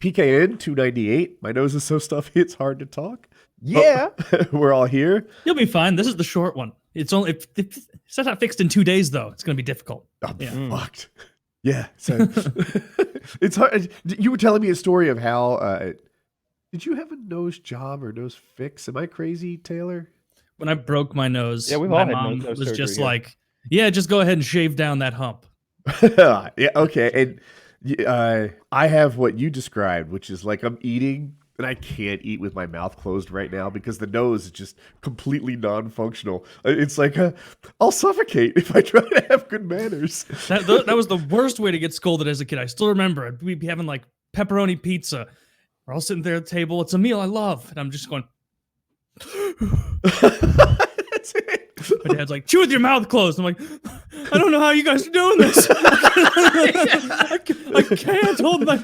PKN 298. My nose is so stuffy it's hard to talk. Yeah. We're all here. You'll be fine. This is the short one. It's only if it's not fixed in 2 days though. It's going to be difficult. I'm fucked. Yeah. So it's hard. You were telling me a story of how did you have a nose job or nose fix? Am I crazy, Taylor? When I broke my nose, Yeah, we've my all had mom nose was surgery just here. like, "Yeah, just go ahead and shave down that hump." Yeah. Okay. And I have what you described, which is like I'm eating and I can't eat with my mouth closed right now because the nose is just completely non-functional. It's like I'll suffocate if I try to have good manners. That was the worst way to get scolded as a kid. I still remember it. We'd be having like pepperoni pizza. We're all sitting there at the table. It's a meal I love, and I'm just going. That's it. My dad's like, chew with your mouth closed. I'm like, I don't know how you guys are doing this. I can't hold my.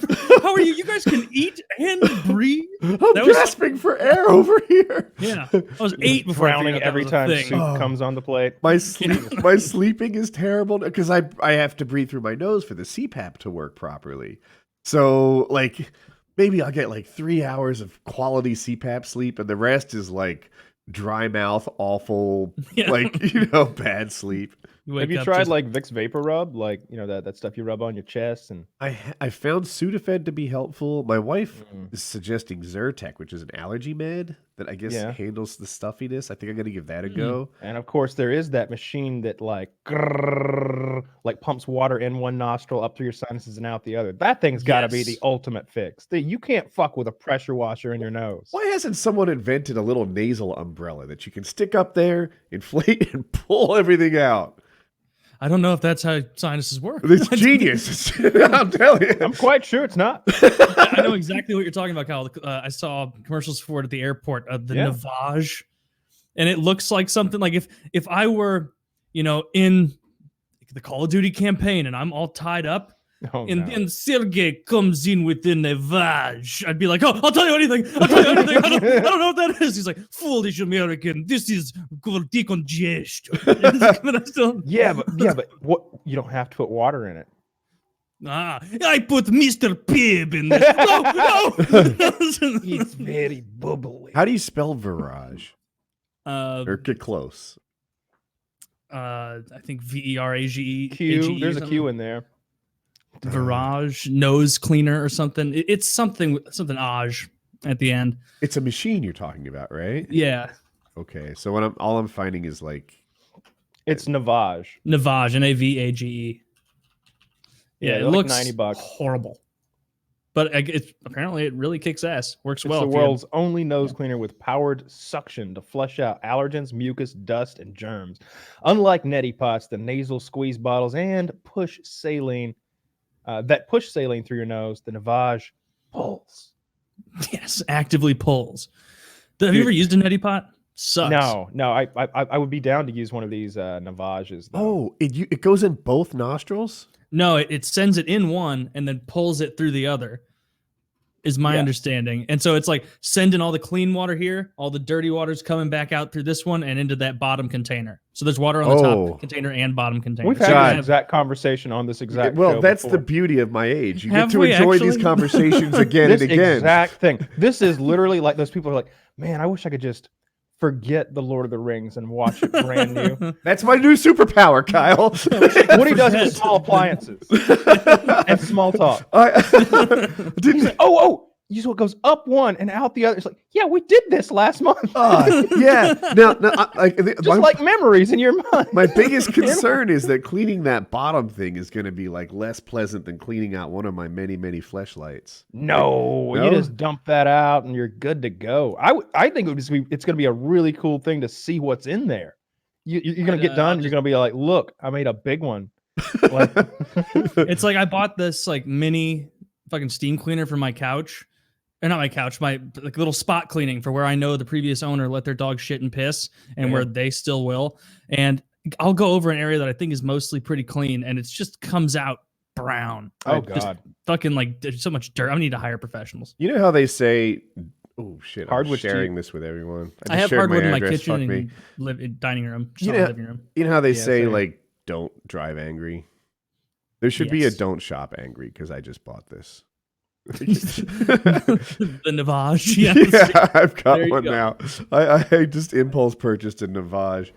How are you? You guys can eat and breathe. I'm gasping for air over here. Yeah, I was 8 before I Frowning figured out every that was a time thing. soup comes on the plate. My sleeping is terrible because I have to breathe through my nose for the CPAP to work properly. So like maybe I'll get like 3 hours of quality CPAP sleep, and the rest is like dry mouth, awful, like bad sleep. Have you tried like Vicks Vapor Rub, like that stuff you rub on your chest? And I found Sudafed to be helpful. My wife is suggesting Zyrtec, which is an allergy med that I guess handles the stuffiness. I think I'm gonna give that a go. And of course, there is that machine that like pumps water in one nostril up through your sinuses and out the other. That thing's got to be the ultimate fix. You can't fuck with a pressure washer in your nose. Why hasn't someone invented a little nasal umbrella that you can stick up there, inflate, and pull everything out? I don't know if that's how sinuses work. It's genius. I'm telling you. I'm quite sure it's not. I know exactly what you're talking about, Kyle. I saw commercials for it at the airport, the Navage, and it looks like something like if I were, in the Call of Duty campaign and I'm all tied up, and Sergey comes in with the Navage, I'd be like, oh, I'll tell you anything. I don't know what that is. He's like, foolish American, this is called decongestion. but what? You don't have to put water in it. I put Mr. Pibb in there. No. It's very bubbly. How do you spell Virage? Or get close. I think Verage. Q. There's a Q in there. Virage, nose cleaner or something. It's something age at the end. It's a machine you're talking about, right? Yeah. Okay, so what all I'm finding is like it's Navage. Navage, Navage. Yeah, it looks like $90. Horrible, but apparently it really kicks ass. Works well. It's the world's only nose cleaner with powered suction to flush out allergens, mucus, dust, and germs. Unlike neti pots, the nasal squeeze bottles, and push saline through your nose, the Navage pulls. Yes, actively pulls. Have you ever used a neti pot? Sucks. No. I would be down to use one of these Navages. Oh, it goes in both nostrils? No, it sends it in one and then pulls it through the other, is my understanding. And so it's like sending all the clean water here, all the dirty water's coming back out through this one and into that bottom container. So there's water on the top container and bottom container. We've had an exact conversation on this exact show that's before. the beauty of my age. You get to enjoy these conversations again and again. This exact thing. This is literally like those people are like, man, I wish I could just forget the Lord of the Rings and watch it brand new. That's my new superpower, Kyle. What he does with small appliances and small talk. He's like, you know, it goes up one and out the other. It's like, yeah, we did this last month. Yeah. No, like memories in your mind. My biggest concern is that cleaning that bottom thing is going to be like less pleasant than cleaning out one of my many, many fleshlights. No, you just dump that out and you're good to go. I think it's going to be a really cool thing to see what's in there. You're going to get done. You're going to be like, look, I made a big one. Like, it's like I bought this like mini fucking steam cleaner for my couch. Or not my couch, my like little spot cleaning for where I know the previous owner let their dog shit and piss and where they still will. And I'll go over an area that I think is mostly pretty clean and it just comes out brown. Oh, God. Just fucking like there's so much dirt. I need to hire professionals. You know how they say, oh shit, hardwood I'm sharing this with everyone. I have hardwood in my kitchen and living room. Living room. You know how they say like, don't drive angry? There should be a don't shop angry because I just bought this. The Navage. Yeah. Yeah, I've got There you one go. now. I just impulse purchased a Navage.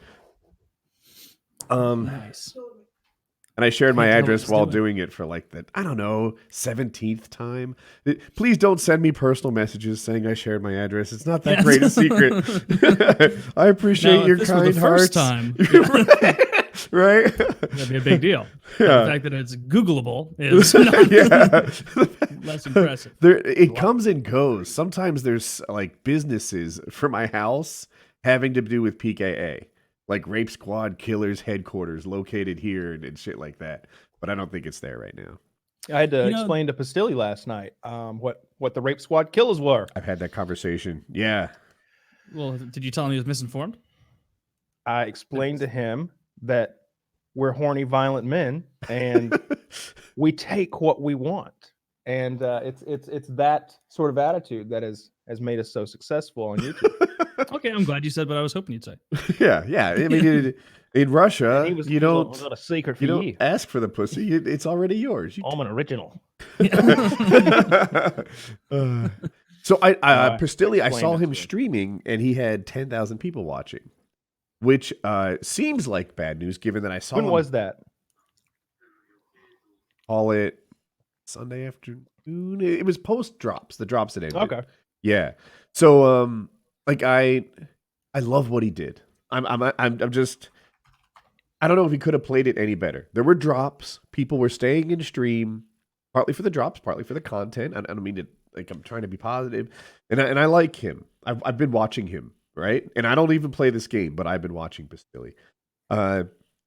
Nice. And I shared my Can't tell what address it's while doing. doing it for like the, I don't know, 17th time. Please don't send me personal messages saying I shared my address. It's not that Yeah. great a secret. I appreciate Now, your if this were kind the first hearts. time, Right? that'd be a big deal. But Yeah. the fact that it's Googleable is not Yeah. less impressive. It comes and goes. Sometimes there's like businesses for my house having to do with PKA, like Rape Squad Killers headquarters located here and shit like that. But I don't think it's there right now. I had to You know- explain to Pestily last night what the Rape Squad killers were. I've had that conversation. Yeah. Well, did you tell him he was misinformed? I explained to him that we're horny, violent men, and we take what we want. And it's that sort of attitude that has made us so successful on YouTube. Okay, I'm glad you said what I was hoping you'd say. Yeah. I mean, in Russia, And he was you like, don't "I've got a secret for you you. don't ask for the pussy. It's already yours. You I'm an original." So I I Pestily, I explained saw it him to him. streaming and he had 10,000 people watching, which seems like bad news given that I saw When him was that? call it Sunday afternoon. It was post drops, the drops that ended. Okay. Yeah. So like I love what he did. I'm just I don't know if he could have played it any better. There were drops. People were staying in stream, partly for the drops, partly for the content. I don't mean to, like, I'm trying to be positive. And I like him. I've been watching him, right? And I don't even play this game, but I've been watching Pestily.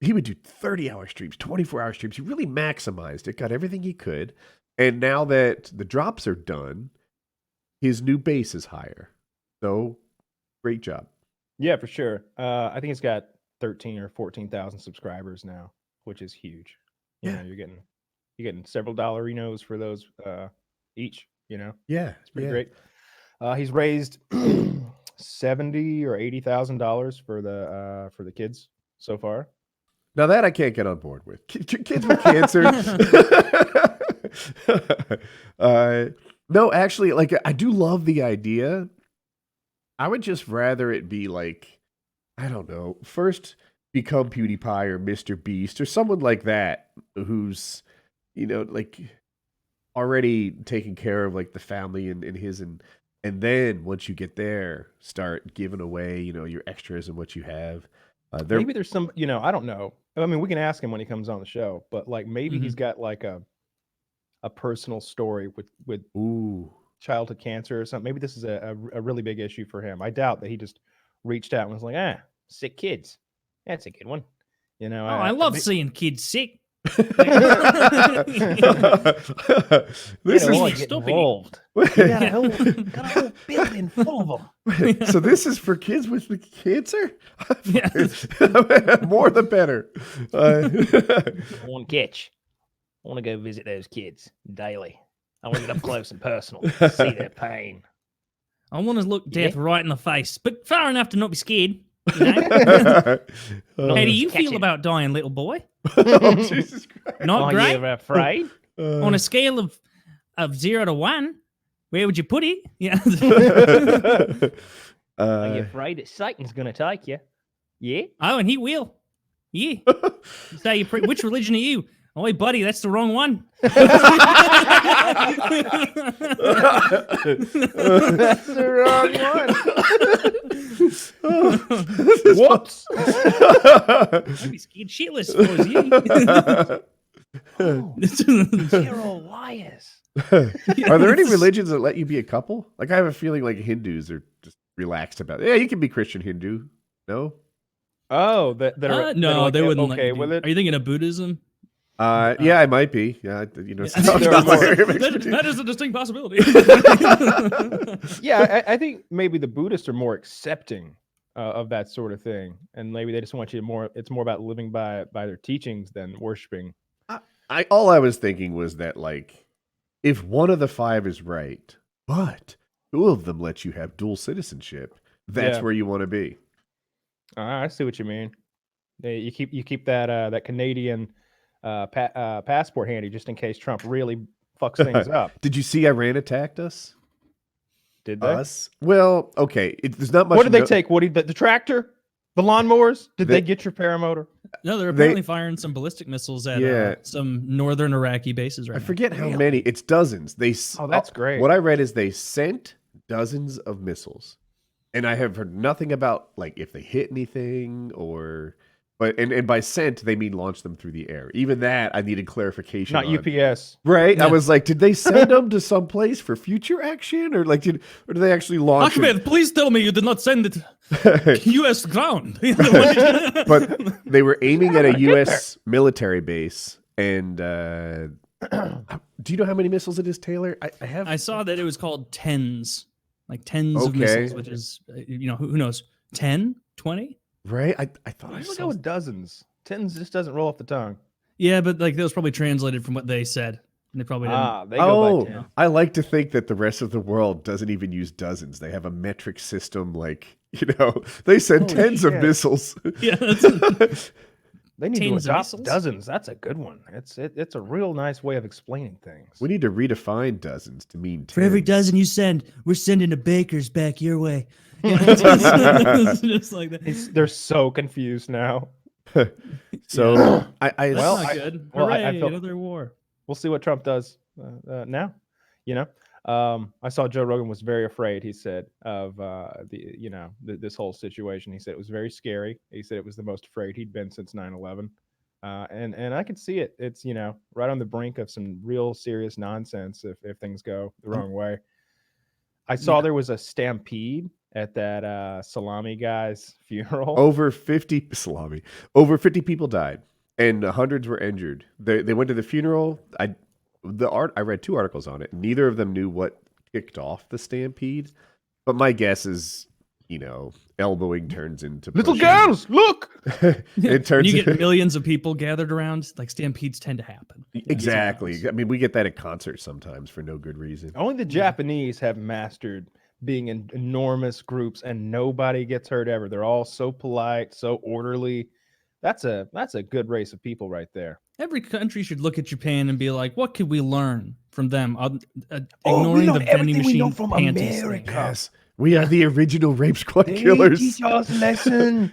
He would do 30-hour streams, 24-hour streams. He really maximized it, got everything he could. And now that the drops are done, his new base is higher. So, great job. Yeah, for sure. I think it's got 13 or 14,000 subscribers now, which is huge. You Yeah. know, you're getting several dollarinos for those each. You know, Yeah, it's pretty great. He's raised $70,000 or $80,000 for the kids so far. Now that I can't get on board with. Kids with cancer. No, actually, like, I do love the idea. I would just rather it be like, I don't know, first become PewDiePie or Mr. Beast or someone like that who's, you know, like already taking care of like the family and his and then once you get there, start giving away, you know, your extras and what you have. Maybe there's some, you know, I don't know. I mean, we can ask him when he comes on the show, but like maybe he's got like a personal story with ooh. childhood cancer or something. Maybe this is a really big issue for him. I doubt that he just reached out and was like, sick kids. That's a good one. You know, I love seeing kids sick. This you know, is get involved. You got a whole building full of them. so this is for kids with cancer? Yeah. More the better. I want to catch. I want to go visit those kids daily. I want to get up close and personal, see their pain. I want to look death right in the face, but far enough to not be scared. You know? How do you feel about dying, little boy? Oh, Jesus Christ. Not Are great. you afraid? On a scale of 0 to 1, where would you put it? Yeah. Are you afraid that Satan's going to take you? Yeah. Oh, and he will. Yeah. Say which religion are you? Oh, hey, buddy, that's the wrong one. That's the wrong one. Whoops. I'd be scared shitless if it was you. You're all liars. Are there any religions that let you be a couple? Like, I have a feeling like Hindus are just relaxed about it. Yeah, you can be Christian Hindu. No? Oh, that are no, like, they wouldn't. okay let you with do. it. Are you thinking of Buddhism? Yeah, I might be. Yeah, you know, it's not There my are area of That is a distinct possibility. Yeah, I think maybe the Buddhists are more accepting of that sort of thing, and maybe they just want you to more. It's more about living by their teachings than worshiping. all I was thinking was that, like, if one of the 5 is right, but 2 of them let you have dual citizenship, that's Yeah. where you want to be. I see what you mean. You keep that that Canadian passport handy just in case Trump really fucks things up. Did you see Iran attacked us? Did they? Us? Well, okay. There's not much. What did they take, Woody? The tractor? The lawnmowers? Did they get your paramotor? No, they're apparently firing some ballistic missiles at some northern Iraqi bases right now. I forget how many. It's dozens. That's great. What I read is they sent dozens of missiles, and I have heard nothing about like if they hit anything or. But and by sent they mean launch them through the air. Even that I needed clarification. Not on. UPS, right? Yeah. I was like, did they send them to some place for future action, or did they actually launch? Ahmed, please tell me you did not send it U.S. ground. But they were aiming at a U.S. military base. And do you know how many missiles it is, Taylor? I saw that it was called tens, like tens of missiles, which is who knows, 10, 20? Right, I thought I saw. Go with dozens. Tens just doesn't roll off the tongue. Yeah, but like that was probably translated from what they said. And they probably didn't. They go by 10. I like to think that the rest of the world doesn't even use dozens. They have a metric system, like they send tens of missiles. Yeah, they need to adopt dozens. That's a good one. It's a real nice way of explaining things. We need to redefine dozens to mean tens. For every dozen you send, we're sending a baker's back your way. It's just like that. They're so confused now. So good. Hooray, I feel another war. We'll see what Trump does now. I saw Joe Rogan was very afraid. He said of this whole situation. He said it was very scary. He said it was the most afraid he'd been since 9/11. And I could see it. It's right on the brink of some real serious nonsense if things go the wrong way. I saw there was a stampede at that salami guy's funeral. Over 50 people died and hundreds were injured. They went to the funeral. I read 2 articles on it. Neither of them knew what kicked off the stampede, but my guess is elbowing turns into little girls. Look, it turns. You get millions of people gathered around. Like stampedes tend to happen. Exactly. I mean, we get that at concerts sometimes for no good reason. Only the Japanese have mastered being in enormous groups and nobody gets hurt ever. They're all so polite, so orderly. That's a good race of people right there. Every country should look at Japan and be like, what could we learn from them? Ignoring the vending machine from panties America. thing. Yes, we are the original rape squad killers. Teach us lesson.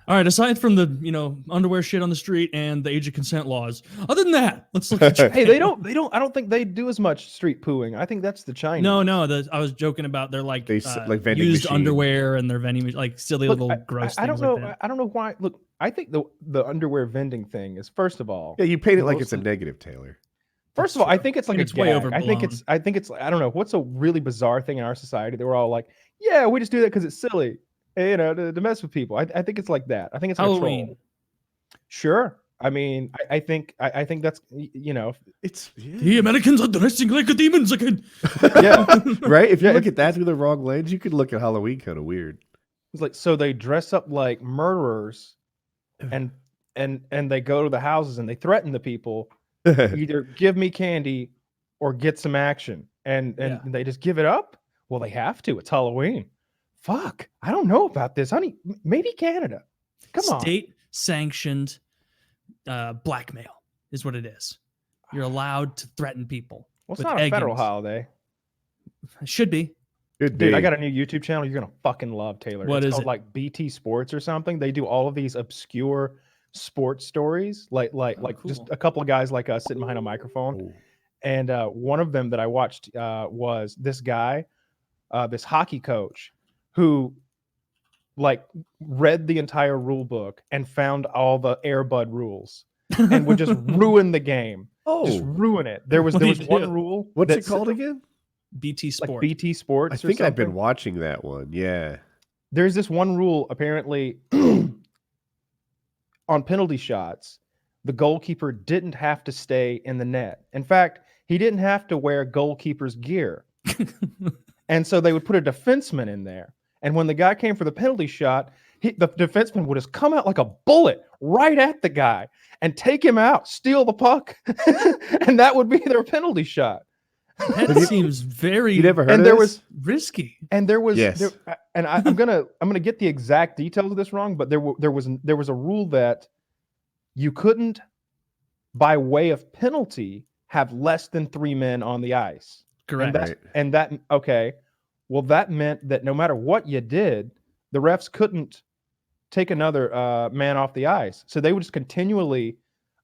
All right, aside from the underwear shit on the street and the age of consent laws, other than that, let's look at Japan. Hey, they don't. I don't think they do as much street pooing. I think that's the Chinese. No. I was joking about their like vending used machine. underwear and their vending like silly little gross things. I don't know. Like that. I don't know why. Look, I think the underwear vending thing is first of all. Yeah, you paint it like it's a negative, Taylor. First of all, I think it's like it's way overblown. I think it's. I don't know what's a really bizarre thing in our society. They were all like, "Yeah, we just do that because it's silly." To mess with people. I think it's like that. I think it's Halloween. Sure. I mean, I think that's It's the Americans are dressing like demons again. Yeah. Right. If you look at that through the wrong lens, you could look at Halloween kind of weird. It's like so they dress up like murderers, and they go to the houses and they threaten the people, either give me candy or get some action, and they just give it up. Well, they have to. It's Halloween. Fuck, I don't know about this, honey. Maybe Canada. Come on. State-sanctioned blackmail is what it is. You're allowed to threaten people. Well, it's not a federal holiday. It should be. Dude, I got a new YouTube channel you're going to fucking love, Taylor. What is called it? Like BT Sports or something. They do all of these obscure sports stories, like cool. just a couple of guys like us sitting behind a microphone. Ooh. And one of them that I watched was this guy, this hockey coach, who like read the entire rule book and found all the Air Bud rules and would just ruin the game. Just ruin it. There was one rule. What's it called again? BT Sports. Like BT Sports. I think I've been watching that one. Yeah. There's this one rule apparently on penalty shots. The goalkeeper didn't have to stay in the net. In fact, he didn't have to wear goalkeeper's gear. And so they would put a defenseman in there. And when the guy came for the penalty shot, the defenseman would just come out like a bullet right at the guy and take him out, steal the puck. And that would be their penalty shot. That seems very You never heard and of there this? was risky. and there was Yes. and I'm gonna get the exact details of this wrong, but there was a rule that you couldn't, by way of penalty, have less than 3 men on the ice. Correct. Okay. Well, that meant that no matter what you did, the refs couldn't take another man off the ice. So they would just continually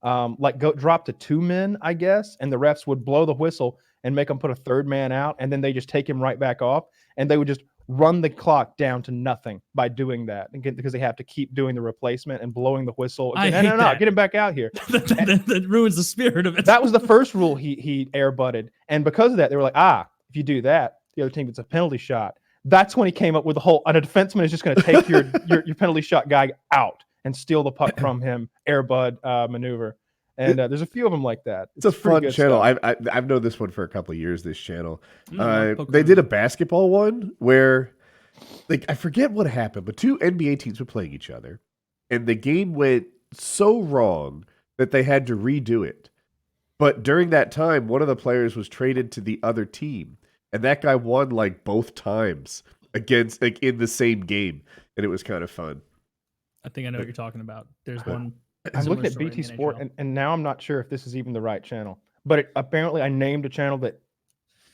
drop to 2 men, I guess, and the refs would blow the whistle and make them put a 3rd man out, and then they just take him right back off, and they would just run the clock down to nothing by doing that, because they have to keep doing the replacement and blowing the whistle. Again, no, get him back out here. that ruins the spirit of it. That was the first rule he air-butted, and because of that, they were like, if you do that, the other team gets a penalty shot. That's when he came up with the whole, a defenseman is just going to take your penalty shot guy out and steal the puck from him, air-bud maneuver. And there's a few of them like that. It's a fun channel. I've known this one for a couple of years, this channel. They did a basketball one where, like, I forget what happened, but 2 NBA teams were playing each other, and the game went so wrong that they had to redo it. But during that time, one of the players was traded to the other team, and that guy won, like, both times against, like, in the same game, and it was kind of fun. I think I know what you're talking about. There's one. I'm looking at BT Sport, and now I'm not sure if this is even the right channel. But apparently, I named a channel that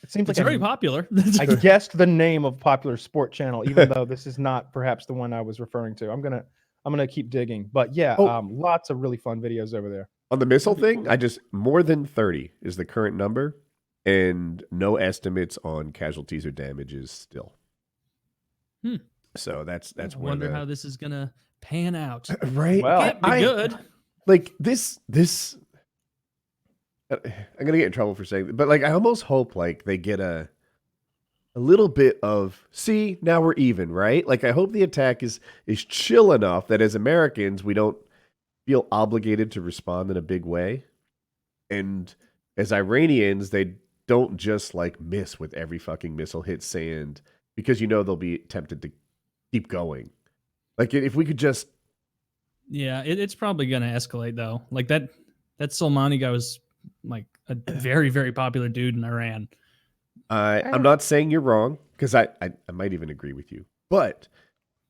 it seems like it's very popular. I guessed the name of a popular sport channel, even though this is not perhaps the one I was referring to. I'm gonna keep digging. But yeah, lots of really fun videos over there. On the missile thing, more than 30 is the current number, and no estimates on casualties or damages still. So that's I wonder how this is gonna pan out. Right? Well, Can't be good. Like this. I'm gonna get in trouble for saying, but like I almost hope like they get a little bit of now we're even, right? Like I hope the attack is chill enough that as Americans we don't feel obligated to respond in a big way, and as Iranians they don't just like miss with every fucking missile hit sand, because they'll be tempted to keep going. Like if we could just, it's probably gonna escalate though. Like that Soleimani guy was like a very, very popular dude in Iran. I'm not saying you're wrong, because I might even agree with you, but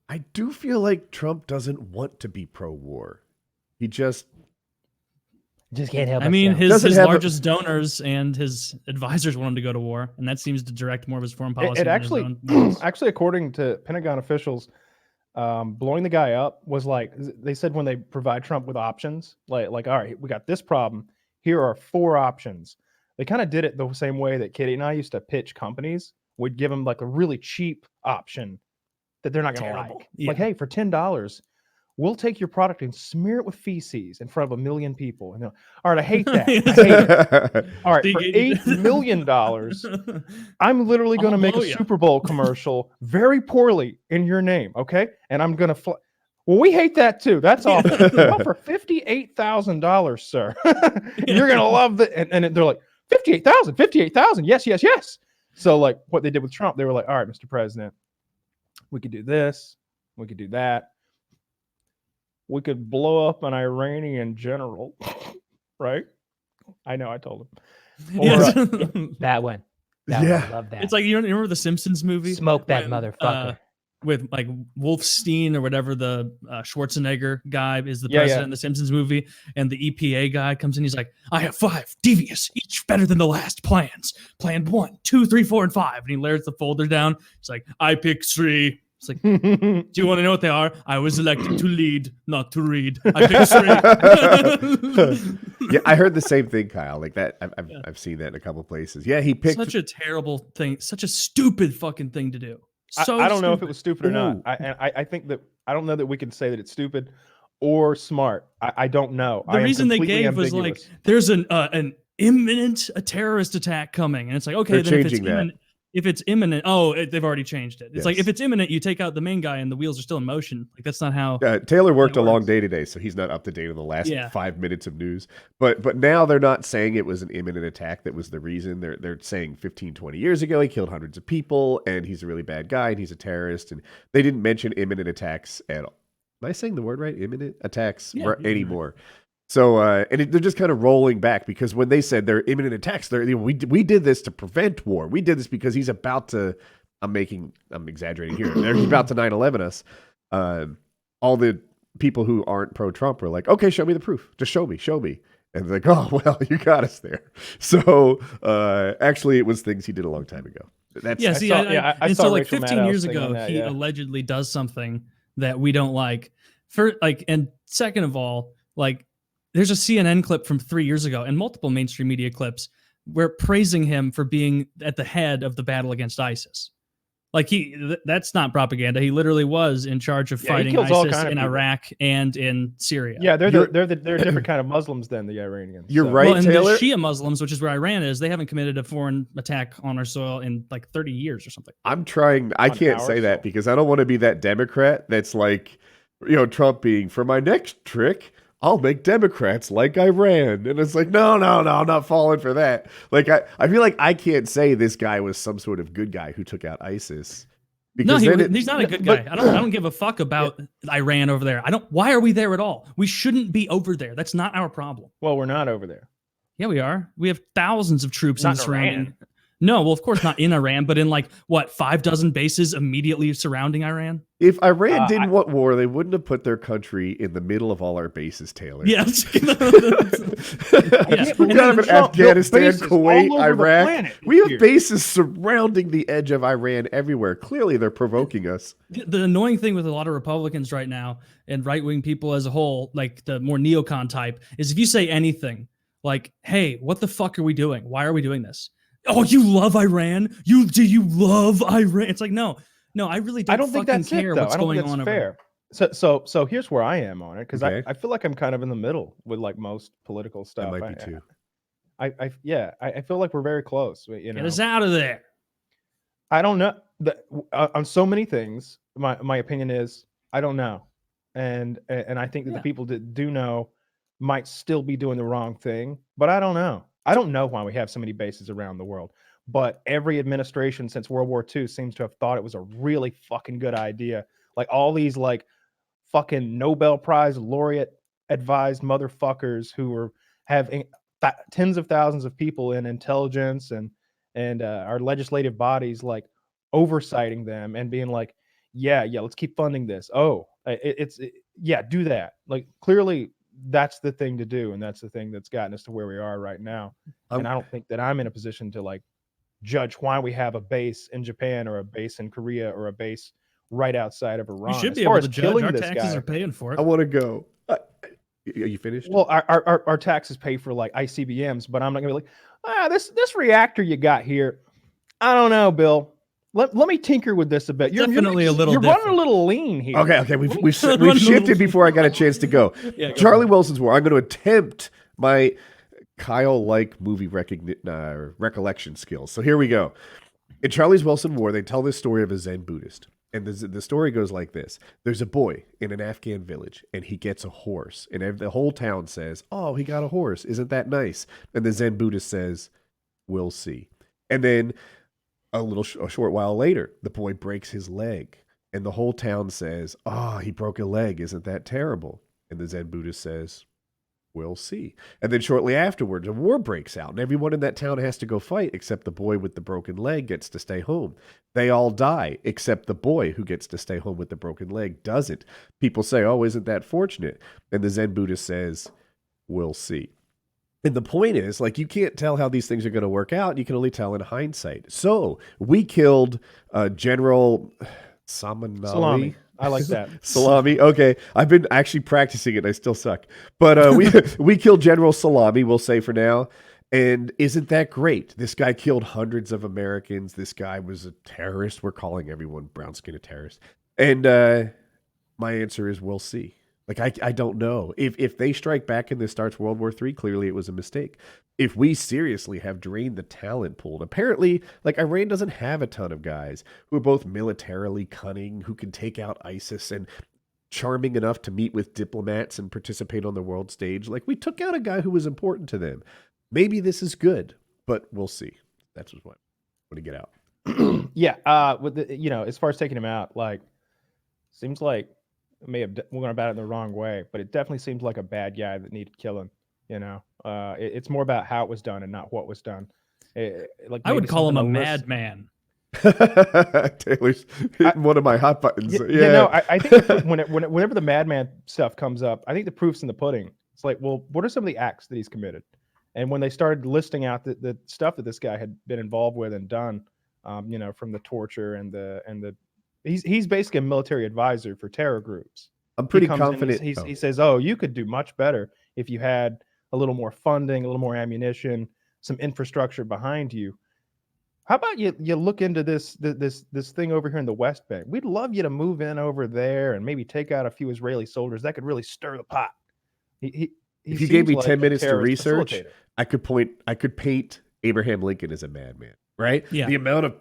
I do feel like Trump doesn't want to be pro-war. He just can't help. I mean, his largest donors and his advisors want him to go to war, and that seems to direct more of his foreign policy. It actually, according to Pentagon officials, blowing the guy up was like, they said when they provide Trump with options, like all right, we got this problem. Here are 4 options. They kind of did it the same way that Kitty and I used to pitch companies. We'd give them like a really cheap option that they're not going to like. Yeah. Like, hey, for $10, we'll take your product and smear it with feces in front of 1 million people. And they're like, all right, I hate that. I hate it. All right, for $8 million, I'm literally going to make a Super Bowl commercial very poorly in your name, okay? And I'm going to well, we hate that too. That's awful. Well, for $58,000, sir, you're going to love that. And they're like, 58,000. Yes. So like what they did with Trump, they were like, all right, Mr. President, we could do this. We could do that. We could blow up an Iranian general, right? I know, I told him. Or, that one. Yeah. I love that. It's like, you remember the Simpsons movie? Smoke that motherfucker. With like Wolfstein or whatever, the Schwarzenegger guy is the president in the Simpsons movie, and the EPA guy comes in. He's like, I have 5 devious, each better than the last plans. Plan 1, 2, 3, 4, and 5. And he layers the folder down. It's like, I pick 3. It's like, do you want to know what they are? I was elected to lead, not to read. I pick 3. Yeah, I heard the same thing, Kyle. Like that, I've seen that in a couple places. Yeah, he picked such a terrible thing, such a stupid fucking thing to do. I don't know if it was stupid or not. I think that I don't know that we can say that it's stupid or smart. I don't know. The reason they gave was like, there's an imminent terrorist attack coming, and it's like, okay, they're then if it's imminent, they've already changed it. It's like, if it's imminent, you take out the main guy and the wheels are still in motion. Like that's not how. Taylor worked a long day today, so he's not up to date on the last 5 minutes of news. But now they're not saying it was an imminent attack that was the reason. They're saying 15, 20 years ago he killed hundreds of people and he's a really bad guy and he's a terrorist. And they didn't mention imminent attacks at all. Am I saying the word right? Imminent attacks anymore. So, they're just kind of rolling back, because when they said they're imminent attacks, we did this to prevent war. We did this because he's about to, I'm exaggerating here. He's about to 9/11 us. All the people who aren't pro-Trump were like, okay, show me the proof. Just show me. And they're like, oh, well, you got us there. So actually, it was things he did a long time ago. That's Yeah, see, I and saw so like Rachel 15 Maddow years singing ago, that, he yeah. allegedly does something that we don't like. For like, and second of all, like, there's a CNN clip from 3 years ago and multiple mainstream media clips where praising him for being at the head of the battle against ISIS. Like that's not propaganda. He literally was in charge of fighting ISIS in Iraq and in Syria. Yeah, they're a different kind of Muslims than the Iranians. You're right, well, and Taylor. the Shia Muslims, which is where Iran is, they haven't committed a foreign attack on our soil in like 30 years or something. I'm trying. I can't say that because I don't want to be that Democrat that's like, Trump being, for my next trick, I'll make Democrats like Iran. And it's like, no, I'm not falling for that. Like, I feel like I can't say this guy was some sort of good guy who took out ISIS. No, he's not a good guy. I don't give a fuck about Iran over there. Why are we there at all? We shouldn't be over there. That's not our problem. Well, we're not over there. Yeah, we are. We have thousands of troops in the surrounding. Iran. No, well, of course not in Iran, but in like what 6 bases immediately surrounding Iran. If Iran didn't want war, they wouldn't have put their country in the middle of all our bases, Taylor. Yes. We got Afghanistan, Kuwait, Iraq. We have bases surrounding the edge of Iran everywhere. Clearly, they're provoking us. The annoying thing with a lot of Republicans right now and right-wing people as a whole, like the more neocon type, is if you say anything like, hey, what the fuck are we doing? Why are we doing this? Oh, you love Iran? Do you love Iran? It's like, no, I really don't. I don't think that's care it, though. what's I don't going think on that's fair. So here's where I am on it because I feel like I'm kind of in the middle with like most political stuff. I might be too. I feel like we're very close. Get us out of there. I don't know on so many things. My opinion is I don't know, and I think that the people that do know might still be doing the wrong thing, but I don't know. I don't know why we have so many bases around the world, but every administration since World War II seems to have thought it was a really fucking good idea. Like all these like fucking Nobel Prize laureate advised motherfuckers who were having tens of thousands of people in intelligence and our legislative bodies like oversighting them and being like, yeah, let's keep funding this. Do that. Like clearly that's the thing to do, and that's the thing that's gotten us to where we are right now. And I don't think that I'm in a position to like judge why we have a base in Japan or a base in Korea or a base right outside of Iran. You should be able to judge. Our taxes are paying for it. I want to go. Are you finished? Well, our taxes pay for like ICBMs, but I'm not gonna be like, this reactor you got here. I don't know, Bill. Let me tinker with this a bit. You're running a little lean here. Okay. We've shifted before I got a chance to go. Charlie Wilson's War. I'm going to attempt my Kyle-like movie recollection skills. So here we go. In Charlie's Wilson War, they tell this story of a Zen Buddhist. And the story goes like this. There's a boy in an Afghan village, and he gets a horse. And the whole town says, oh, he got a horse. Isn't that nice? And the Zen Buddhist says, we'll see. And then a short while later, the boy breaks his leg. And the whole town says, oh, he broke a leg. Isn't that terrible? And the Zen Buddhist says, we'll see. And then shortly afterwards, a war breaks out, and everyone in that town has to go fight, except the boy with the broken leg gets to stay home. They all die, except the boy who gets to stay home with the broken leg doesn't. People say, oh, isn't that fortunate? And the Zen Buddhist says, we'll see. And the point is, like, you can't tell how these things are going to work out. You can only tell in hindsight. So we killed General Salami. I like that. Salami. Okay. I've been actually practicing it. I still suck. But we killed General Salami, we'll say for now. And isn't that great? This guy killed hundreds of Americans. This guy was a terrorist. We're calling everyone brown skin a terrorist. And my answer is we'll see. Like, I don't know. If they strike back and this starts World War III, clearly it was a mistake. If we seriously have drained the talent pool, and apparently, like, Iran doesn't have a ton of guys who are both militarily cunning, who can take out ISIS, and charming enough to meet with diplomats and participate on the world stage. Like, we took out a guy who was important to them. Maybe this is good, but we'll see. That's what I want to get out. Yeah. With as far as taking him out, like, seems like we're going about it in the wrong way, but it definitely seems like a bad guy that needed killing. It's more about how it was done and not what was done. I would call him a madman. Taylor's hitting one of my hot buttons. I think whenever the madman stuff comes up, I think the proof's in the pudding. It's like, well, what are some of the acts that he's committed? And when they started listing out the stuff that this guy had been involved with and done, from the torture and he's basically a military advisor for terror groups. I'm pretty confident. He says, "Oh, you could do much better if you had a little more funding, a little more ammunition, some infrastructure behind you. How about you look into this thing over here in the West Bank? We'd love you to move in over there and maybe take out a few Israeli soldiers. That could really stir the pot." If you gave me 10 minutes to research, I could paint Abraham Lincoln as a madman, right? Yeah. The amount of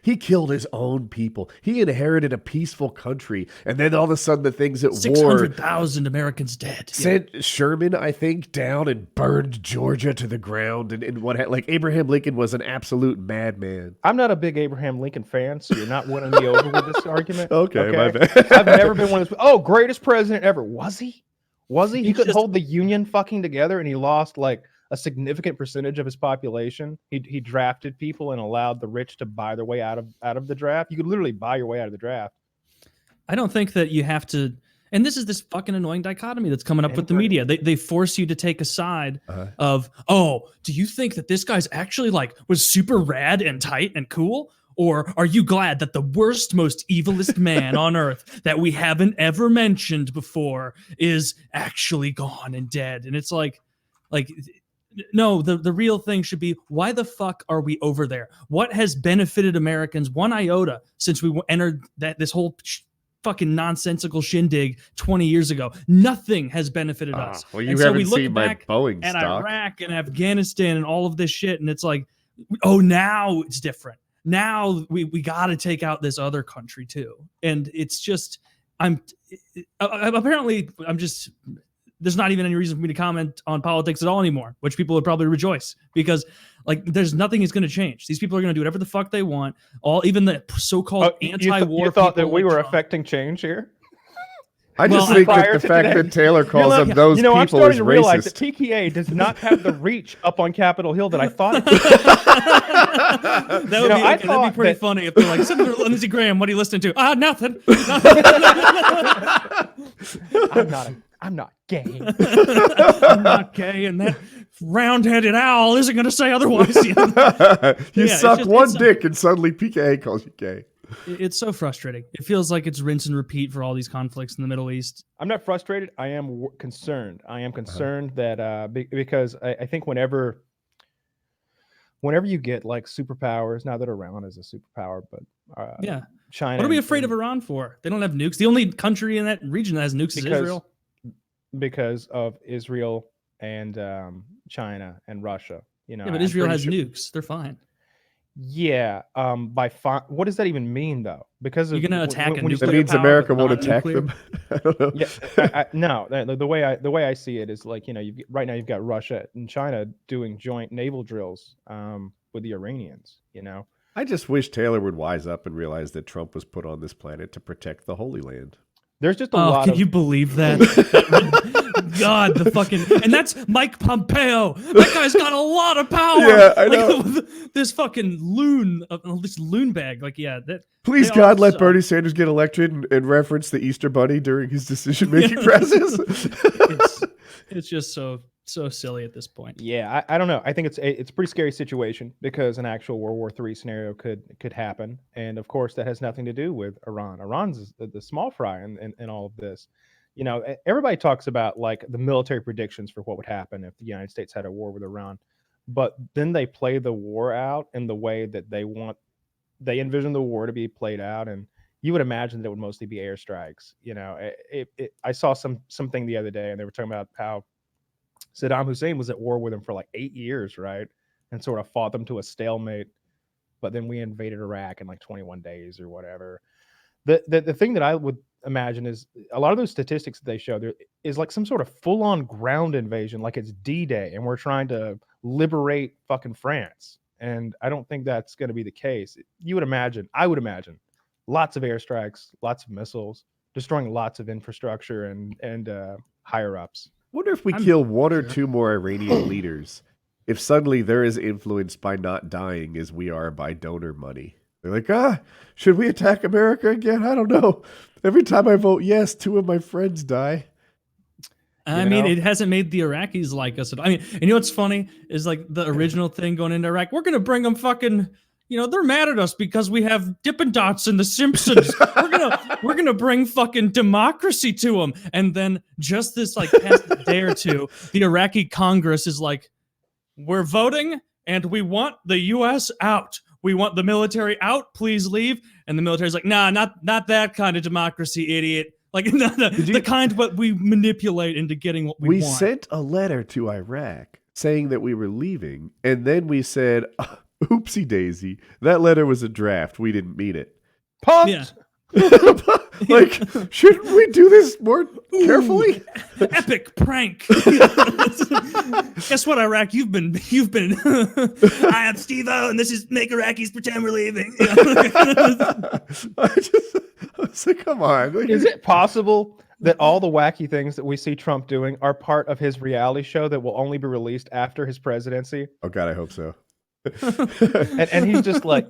he killed his own people. He inherited a peaceful country, and then all of a sudden the things at war, 600,000 Americans dead. Sent Sherman, I think, down and burned Georgia to the ground, and like Abraham Lincoln was an absolute madman. I'm not a big Abraham Lincoln fan, so you're not winning me over with this argument. Okay, my bad. I've never been one of those. Oh, greatest president ever. Was he? Was he? He couldn't hold the Union fucking together, and he lost like a significant percentage of his population. He drafted people and allowed the rich to buy their way out of the draft. You could literally buy your way out of the draft. I don't think that you have to. And this is this fucking annoying dichotomy that's coming up with the media. They force you to take a side of, oh, do you think that this guy's actually like was super rad and tight and cool? Or are you glad that the worst, most evilest man on earth that we haven't ever mentioned before is actually gone and dead? And it's like, no, the real thing should be, why the fuck are we over there? What has benefited Americans one iota since we entered this whole fucking nonsensical shindig 20 years ago? Nothing has benefited us. Well, you haven't seen my Boeing at stock. Iraq and Afghanistan and all of this shit, and it's like, oh, now it's different. Now we got to take out this other country too. And it's just, there's not even any reason for me to comment on politics at all anymore, which people would probably rejoice, because like there's nothing is going to change. These people are going to do whatever the fuck they want. Even the so-called anti-war. You thought that we were affecting change here? I just think that the fact that Taylor calls them those people I'm starting is to realize racist. that PKA does not have the reach up on Capitol Hill that I thought it did. That'd be pretty funny if they're like, Senator Lindsey Graham, what are you listening to? Nothing. I'm not gay. I'm not gay, and that round-headed owl isn't going to say otherwise. You suck one dick, and suddenly PKA calls you gay. It's so frustrating. It feels like it's rinse and repeat for all these conflicts in the Middle East. I'm not frustrated. I am concerned. I am concerned that because I think whenever you get like superpowers, not that Iran is a superpower, but China. What are we afraid of Iran for? They don't have nukes. The only country in that region that has nukes is Israel. Because of Israel and China and Russia. But Israel has nukes. They're fine. Yeah. What does that even mean, though? Because you're going to attack a nuclear that means power, America won't attack them. I don't know. Yeah, no. The way I see it is like, right now you've got Russia and China doing joint naval drills with the Iranians. I just wish Taylor would wise up and realize that Trump was put on this planet to protect the Holy Land. There's just a lot. Can you believe that? God, and that's Mike Pompeo. That guy's got a lot of power. Yeah, I know. This fucking this loon bag. Please, God, let Bernie Sanders get elected and reference the Easter Bunny during his decision-making process. It's just so silly at this point. Yeah, I don't know. I think it's a pretty scary situation because an actual World War III scenario could happen, and of course that has nothing to do with Iran. Iran's the small fry in all of this. Everybody talks about like the military predictions for what would happen if the United States had a war with Iran, but then they play the war out in the way that they envision the war to be played out, and you would imagine that it would mostly be airstrikes. I saw something the other day, and they were talking about how Saddam Hussein was at war with them for like 8 years, right? And sort of fought them to a stalemate. But then we invaded Iraq in like 21 days or whatever. The thing that I would imagine is a lot of those statistics that they show, there is like some sort of full-on ground invasion, like it's D-Day, and we're trying to liberate fucking France. And I don't think that's going to be the case. I would imagine, lots of airstrikes, lots of missiles, destroying lots of infrastructure and higher-ups. Wonder if we kill one or two more Iranian leaders, if suddenly they're as influenced by not dying as we are by donor money. They're like, should we attack America again? I don't know. Every time I vote yes, two of my friends die. I mean, it hasn't made the Iraqis like us. I mean, and you know what's funny is like the original thing going into Iraq. We're gonna bring them fucking. They're mad at us because we have Dippin' Dots and The Simpsons. we're gonna bring fucking democracy to them. And then just this like past day or two, the Iraqi Congress is like, we're voting and we want the U.S. out. We want the military out. Please leave. And the military's like, nah, not that kind of democracy, idiot. Like the kind what we manipulate into getting what we want. We sent a letter to Iraq saying that we were leaving, and then we said, oopsie daisy, that letter was a draft. We didn't mean it. Punked. Yeah. Like, shouldn't we do this more carefully? Epic prank. Guess what, Iraq? You've been. I am Steve-O, and this is make Iraqis pretend we're leaving. I was like, come on. Like, Is it possible that all the wacky things that we see Trump doing are part of his reality show that will only be released after his presidency? Oh God, I hope so. And he's just like,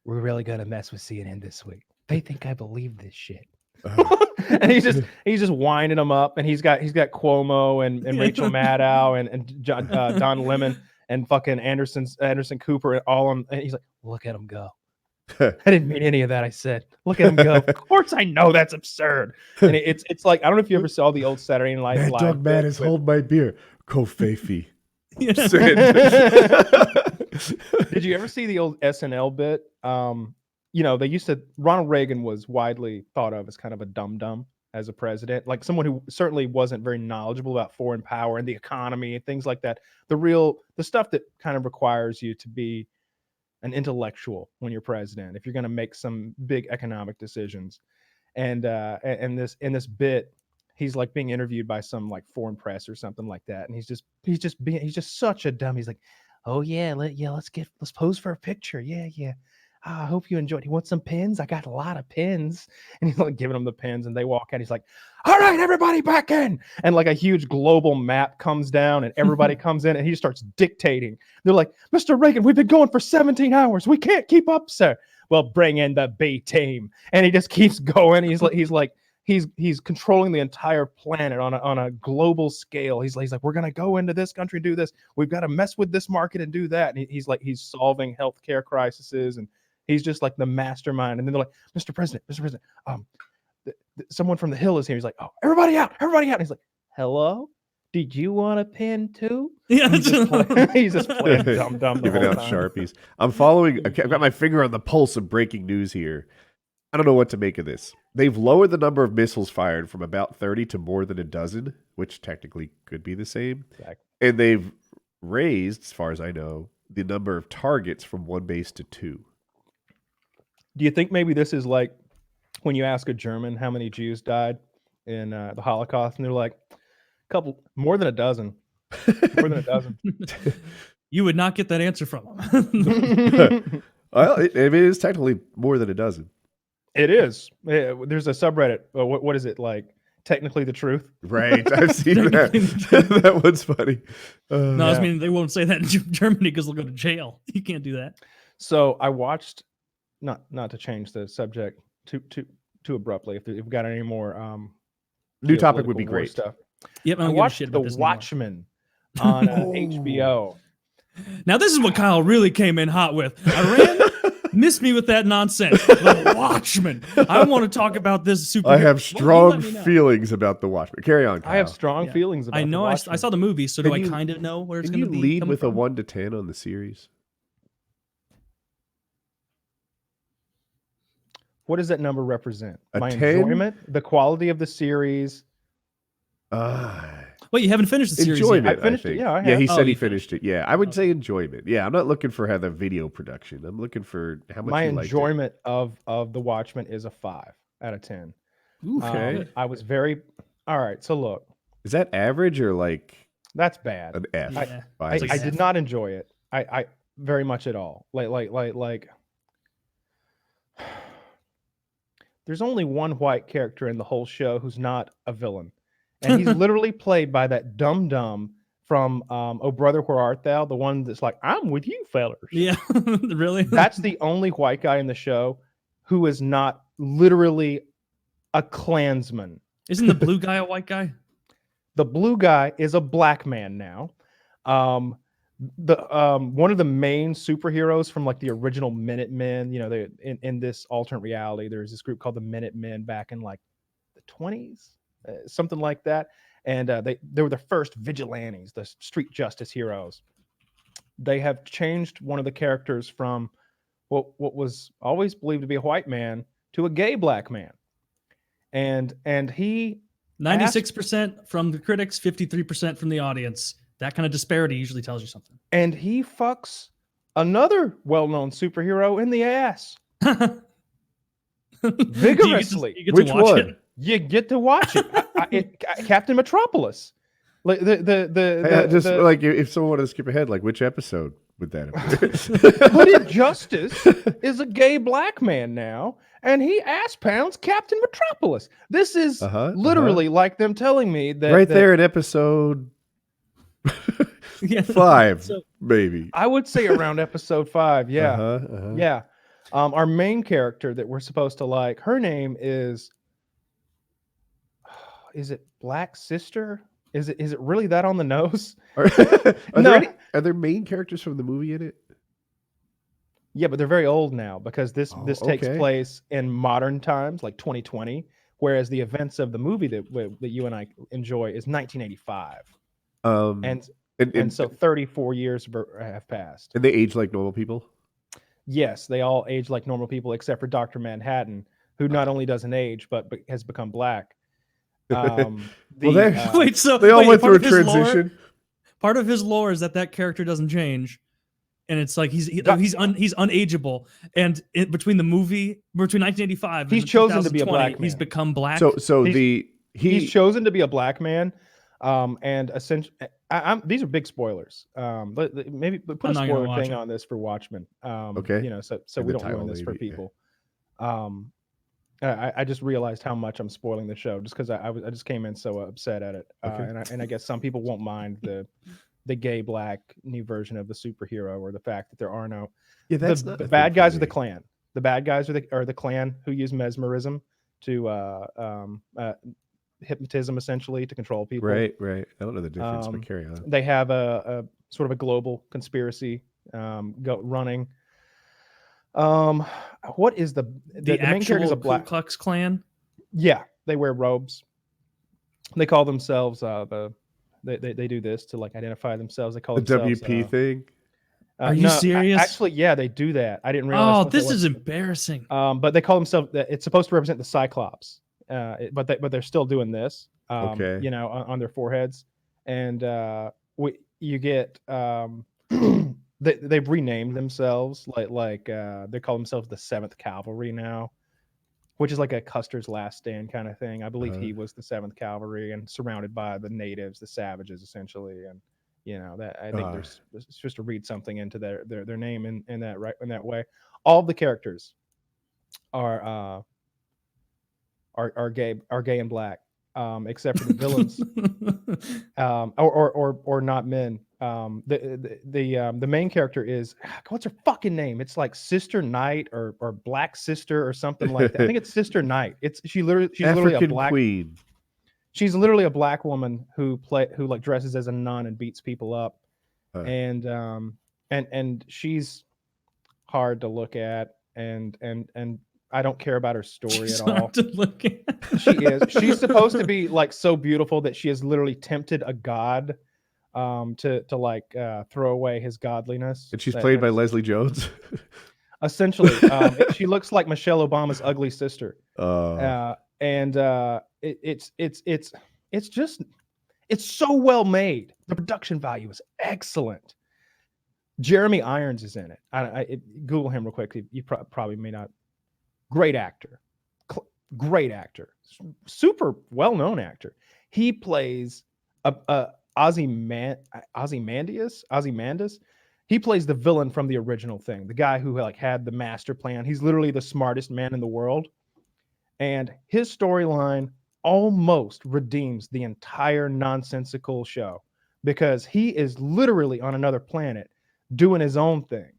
We're really gonna mess with CNN this week. They think I believe this shit. and he's just winding them up, and he's got Cuomo and Rachel Maddow and Don Lemon and fucking Anderson Cooper and all of them, and he's like, look at him go. I didn't mean any of that. I said, look at him go. Of course I know that's absurd. And it's like, I don't know if you ever saw the old Saturday Night Live. Mad Dog Madness, hold my beer. Kofefi. Did you ever see the old SNL bit? They used to. Ronald Reagan was widely thought of as kind of a dum-dum as a president, like someone who certainly wasn't very knowledgeable about foreign power and the economy and things like that. The stuff that kind of requires you to be an intellectual when you're president, if you're going to make some big economic decisions. And in this bit, he's like being interviewed by some like foreign press or something like that, and he's just such a dumb. He's like, oh yeah, let's pose for a picture. Yeah. I hope you enjoyed. He wants some pins. I got a lot of pins. And he's like giving them the pins, and they walk out. He's like, all right, everybody back in. And like a huge global map comes down, and everybody comes in, and he starts dictating. They're like, Mr. Reagan, we've been going for 17 hours. We can't keep up, sir. Well, bring in the B team. And he just keeps going. He's controlling the entire planet on a global scale. He's like, we're gonna go into this country and do this. We've got to mess with this market and do that. And he's solving healthcare crises, and he's just like the mastermind. And then they're like, Mr. President, someone from the Hill is here. He's like, oh, everybody out. And he's like, hello, did you want a pen too? Yeah, he's just playing dumb. Giving out Sharpies. I've got my finger on the pulse of breaking news here. I don't know what to make of this. They've lowered the number of missiles fired from about 30 to more than a dozen, which technically could be the same. Exactly. And they've raised, as far as I know, the number of targets from one base to 2. Do you think maybe this is like when you ask a German how many Jews died in the Holocaust, and they're like, more than a dozen. More than a dozen. You would not get that answer from them. Well, it is technically more than a dozen. It is. There's a subreddit. What is it like? Technically the truth. Right. I've seen that. That one's funny. No, I mean, they won't say that in Germany because they'll go to jail. You can't do that. So I watched, not to change the subject too abruptly. If we've got any more new topic would be great stuff. Yep, I watched The Watchmen on HBO. Now this is what Kyle really came in hot with. Iran missed me with that nonsense. The Watchmen. I want to talk about this super. I have strong feelings about The Watchmen. Carry on, Kyle. I have strong feelings about. I know. I saw the movie, so do I kind of know where it's going to be? Can you lead with a 1 to 10 on the series? What does that number represent? My 10? Enjoyment, the quality of the series. Wait, you haven't finished the series enjoyment, yet? I finished it. Yeah, I have. Yeah, he said he finished it. Yeah, I would say enjoyment. Yeah, I'm not looking for the video production. I'm looking for how much. My you liked enjoyment of The Watchmen is a 5 out of 10. Okay. I was very. All right. So look. Is that average or like? That's bad. An F. Yeah. I did not enjoy it. I very much at all. Like. There's only one white character in the whole show who's not a villain. And he's literally played by that dumb from Oh Brother, Where Art Thou? The one that's like, I'm with you, fellers. Yeah, really? That's the only white guy in the show who is not literally a Klansman. Isn't the blue guy a white guy? The blue guy is a black man now. The one of the main superheroes from like the original Minutemen, you know, they in this alternate reality, there's this group called the Minutemen back in like the 20s, something like that. And they were the first vigilantes, the street justice heroes. They have changed one of the characters from what was always believed to be a white man to a gay black man. And he 96% from the critics, 53% from the audience. That kind of disparity usually tells you something. And he fucks another well-known superhero in the ass vigorously. You get Which to watch one? it. You get to watch it. Captain Metropolis. Like Just like if someone wanted to skip ahead, like which episode would that have been? Hooded Justice is a gay black man now, and he ass pounds Captain Metropolis. This is literally like them telling me that right there in episode Yeah. 5, So- maybe. I would say around episode 5. Yeah. Yeah. Our main character that we're supposed to like, her name is it Black Sister? Is it really that on the nose? Are No. are there main characters from the movie in it? Yeah, but they're very old now because this takes okay. place in modern times, like 2020, whereas the events of the movie that you and I enjoy is 1985. And so 34 years have passed. And they age like normal people. Yes, they all age like normal people except for Dr. Manhattan, who not only doesn't age but has become black. Wait, so they all went through a part of his lore- transition. Part of his lore is that character doesn't change, and it's like he's unageable. And between 1985, He's and chosen to be a 2020, black man. He's become black. He's chosen to be a black man, and essentially, these are big spoilers. But maybe put a I'm not gonna spoiler watch thing it. on this for Watchmen. Okay. You know, so And we the don't ruin title, this for maybe, yeah. people. I just realized how much I'm spoiling the show just because I just came in so upset at it, Okay. and I guess some people won't mind the gay black new version of the superhero or the fact that there are no the bad guys are the Klan. The bad guys are the Klan who use mesmerism to hypnotism essentially to control people. Right. I don't know the difference, but carry on. They have a sort of a global conspiracy running. What is the main character is a Ku black Klux Klan? Yeah, they wear robes. They call themselves they do this to like identify themselves. They call The themselves WP thing. Are you serious? Actually, yeah, they do that. I didn't realize. Oh, this is embarrassing. But they call themselves. It's supposed to represent the Cyclops. But they're still doing this. Okay. You know, on their foreheads, and you get they've renamed themselves like they call themselves the 7th Cavalry now, which is like a Custer's Last Stand kind of thing. I believe he was the 7th Cavalry and surrounded by the natives, the savages, essentially. And you know that I think there's just to read something into their name in that way. All of the characters are gay and black, except for the villains, or not men. The main character is, what's her fucking name? It's like Sister Knight or Black Sister or something like that. I think it's Sister Knight. She's literally a black queen. She's literally a black woman who like dresses as a nun and beats people up, and she's hard to look at, and I don't care about her story at all. To look at. She is. She's supposed to be like so beautiful that she has literally tempted a god to like throw away his godliness. And she's played by Leslie Jones. Essentially, she looks like Michelle Obama's ugly sister. It's so well made. The production value is excellent. Jeremy Irons is in it. Google him real quick. You probably may not. Great actor, super well-known actor. He plays Ozymandias. He plays the villain from the original thing, the guy who like had the master plan. He's literally the smartest man in the world, and his storyline almost redeems the entire nonsensical show because he is literally on another planet doing his own thing,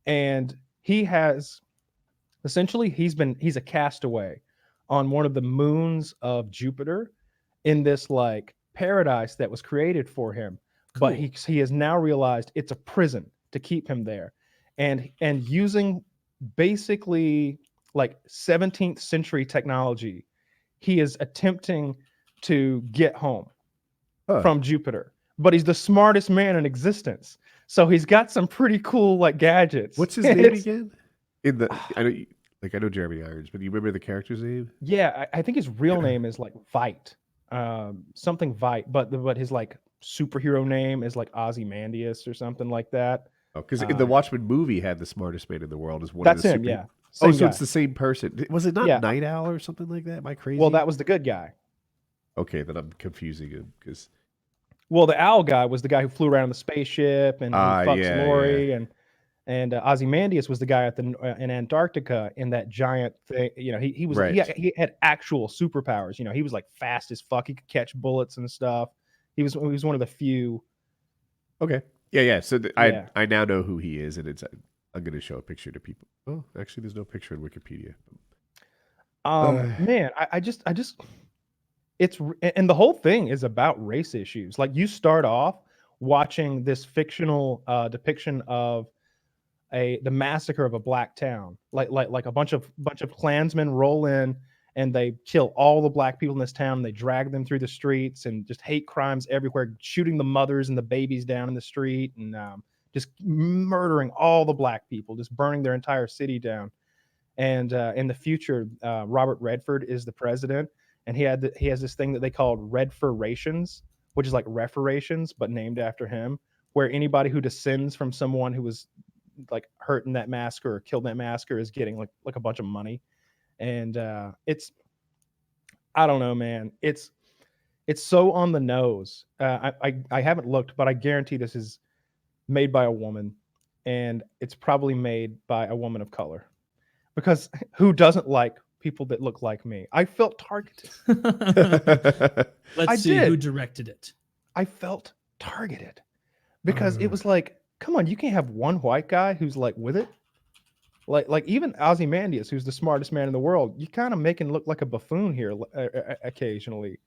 and he has. Essentially, he's a castaway on one of the moons of Jupiter in this like paradise that was created for him, but he has now realized it's a prison to keep him there, and using basically like 17th century technology, he is attempting to get home from Jupiter. But he's the smartest man in existence, so he's got some pretty cool like gadgets. What's his name again? I know Jeremy Irons, but do you remember the character's name? Yeah, I think his real name is like Vite, something Vite, but his like superhero name is like Ozymandias or something like that. Oh, because in the Watchmen movie had the smartest man in the world as one That's of the him, yeah. Oh, Same so guy. it's the same person. Was it not Yeah. Night Owl or something like that? Am I crazy? Well, that was the good guy. Okay, then I'm confusing him because Well, the owl guy was the guy who flew around in the spaceship and fucks yeah, Lori, and Ozymandias was the guy at the in Antarctica in that giant thing. You know, he was Right. he had actual superpowers. You know, he was like fast as fuck. He could catch bullets and stuff. He was one of the few. Okay. Yeah. So Yeah. I now know who he is, and I'm going to show a picture to people. Oh, actually, there's no picture in Wikipedia. Man, I just and the whole thing is about race issues. Like you start off watching this fictional depiction of the massacre of a black town. Like a bunch of Klansmen roll in and they kill all the black people in this town. And they drag them through the streets and just hate crimes everywhere, shooting the mothers and the babies down in the street and just murdering all the black people, just burning their entire city down. And in the future, Robert Redford is the president, and he has this thing that they called Redfurations, which is like reparations but named after him, where anybody who descends from someone who was like hurt in that massacre or killed in that massacre is getting like a bunch of money. And it's, I don't know, man. It's so on the nose. I haven't looked, but I guarantee this is made by a woman, and it's probably made by a woman of color. Because who doesn't like people that look like me? I felt targeted. Let's see did. who directed it. I felt targeted because it was like, come on, you can't have one white guy who's like with it. Like even Ozymandias, who's the smartest man in the world, you kind of make him look like a buffoon here occasionally.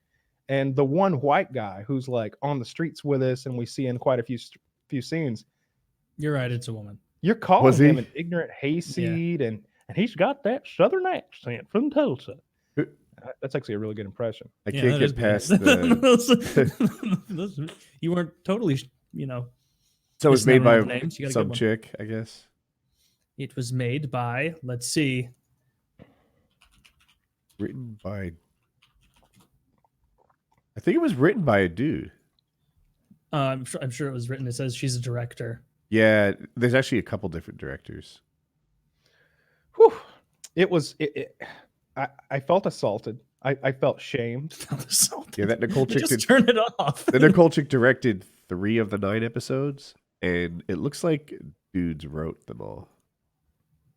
And the one white guy who's like on the streets with us, and we see in quite a few scenes. You're right, it's a woman. You're calling Was him he? an ignorant hayseed, and he's got that southern accent from Tulsa. That's actually a really good impression. I Yeah, can't that get is past bad. the. You weren't totally, So it was It's made not by one of the names. You gotta some get one. chick, I guess. It was made by, let's see. Written by. I think it was written by a dude. I'm sure it was written. It says she's a director. Yeah, there's actually a couple different directors. Whew. It was. I felt assaulted. I felt shamed. Yeah, that Nicole chick Just turn it off. The Nicole chick directed 3 of the 9 episodes, and it looks like dudes wrote them all.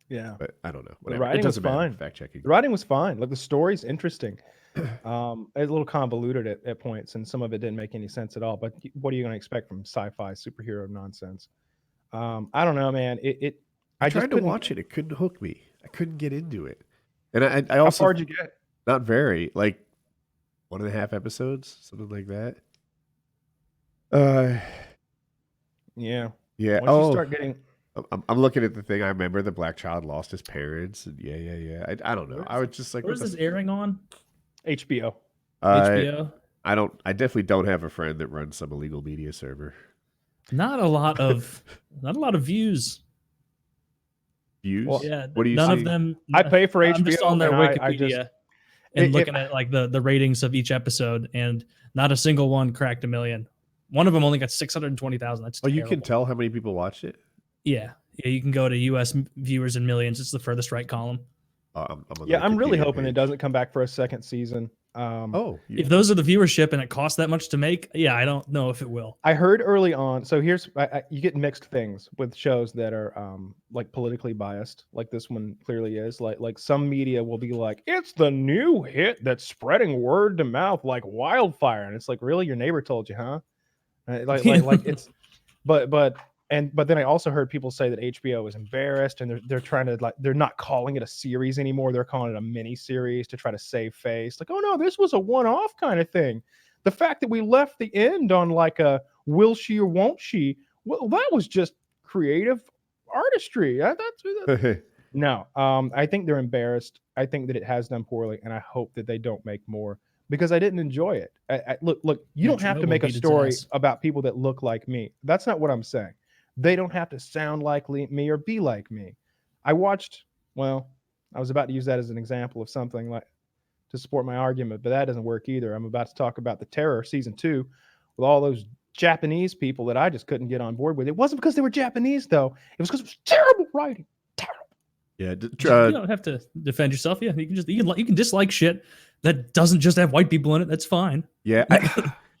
Yeah, But I don't know. the Whatever. writing It doesn't was matter. fine. Fact checking. The writing was fine. Like the story's interesting. It's a little convoluted at points, and some of it didn't make any sense at all. But what are you going to expect from sci-fi superhero nonsense? I don't know, man. I just tried to couldn't- watch it. It couldn't hook me. I couldn't get into it. And I How also far did you get? not very, like 1.5 episodes, something like that. Yeah. Yeah. Once you start getting, I'm looking at the thing. I remember the black child lost his parents, and yeah. I don't know. I was just like, Where is this airing on? HBO. HBO? I definitely don't have a friend that runs some illegal media server. Not a lot of views. Views? Well, Yeah, What do you none see? of them. I pay for I'm HBO. just on their and Wikipedia I just, and if- looking at like the ratings of each episode, and not a single one cracked 1 million. One of them only got 620,000. That's Oh, you can terrible. tell how many people watched it. Yeah, you can go to U.S. viewers in millions. It's the furthest right column. I'm on yeah, the I'm really Wikipedia hoping it page. doesn't come back for a second season. Oh, yeah. If those are the viewership and it costs that much to make, yeah, I don't know if it will. I heard early on. So here's you get mixed things with shows that are like politically biased, like this one clearly is. Like some media will be like, it's the new hit that's spreading word to mouth like wildfire, and it's like, really, your neighbor told you, huh? Like it's, but then I also heard people say that HBO is embarrassed and they're trying to they're not calling it a series anymore. They're calling it a mini series to try to save face. Like, oh no, this was a one-off kind of thing. The fact that we left the end on like a will she or won't she, well, that was just creative artistry. No, I think they're embarrassed. I think that it has done poorly, and I hope that they don't make more because I didn't enjoy it. Look, you Yeah, don't have to Chernobyl make a beat its story ass. about people that look like me. That's not what I'm saying. They don't have to sound like me or be like me. I watched, well, I was about to use that as an example of something like to support my argument, but that doesn't work either. I'm about to talk about The Terror season 2 with all those Japanese people that I just couldn't get on board with. It wasn't because they were Japanese though. It was because it was terrible writing. Terrible. Yeah, You don't have to defend yourself. Yeah, you can dislike shit that doesn't just have white people in it. That's fine. yeah.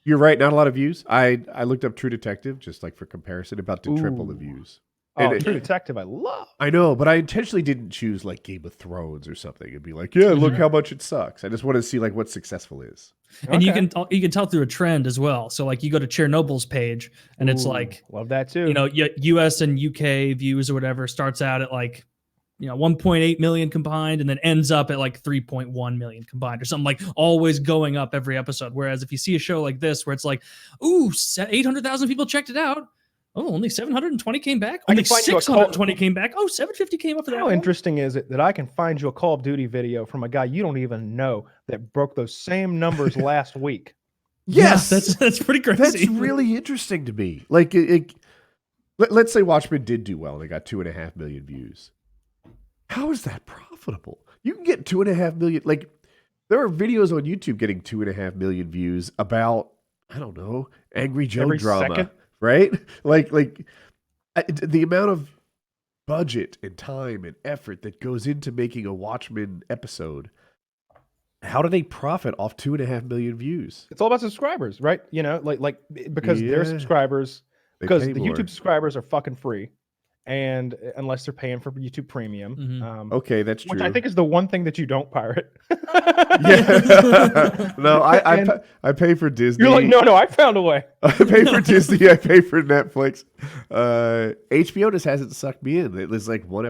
You're right. Not a lot of views. I looked up True Detective just like for comparison, about to triple the Ooh. views. Oh, And True Detective, I love. I know, but I intentionally didn't choose like Game of Thrones or something and be like, yeah, look how much it sucks. I just want to see like what successful is. And you Okay. can tell through a trend as well. So like you go to Chernobyl's page, and it's Ooh, like, love that too. you know, US and UK views or whatever starts out at like, you know, 1.8 million combined, and then ends up at like 3.1 million combined or something, like always going up every episode. Whereas if you see a show like this where it's like, ooh, 800,000 people checked it out. Oh, only 720 came back. I Only can find you a 620 came back. Oh, 750 came up for that How one. interesting is it that I can find you a Call of Duty video from a guy you don't even know that broke those same numbers last week? Yes, Yeah, that's pretty crazy. That's really interesting to me. Like, let's say Watchmen did do well. They got 2.5 million views. How is that profitable? You can get 2.5 million. Like, there are videos on YouTube getting 2.5 million views about, I don't know, Angry Joe Every drama, second? right? Like the amount of budget and time and effort that goes into making a Watchmen episode. How do they profit off 2.5 million views? It's all about subscribers, right? You know, like because their Yeah. subscribers, They because pay the more. YouTube subscribers are fucking free, and unless they're paying for YouTube Premium, Mhm. Okay, that's true. which I think is the one thing that you don't pirate. Yeah. No, I pay for Disney. You're like, no, I found a way. I pay for Disney. I pay for Netflix. HBO just hasn't sucked me in. There's like one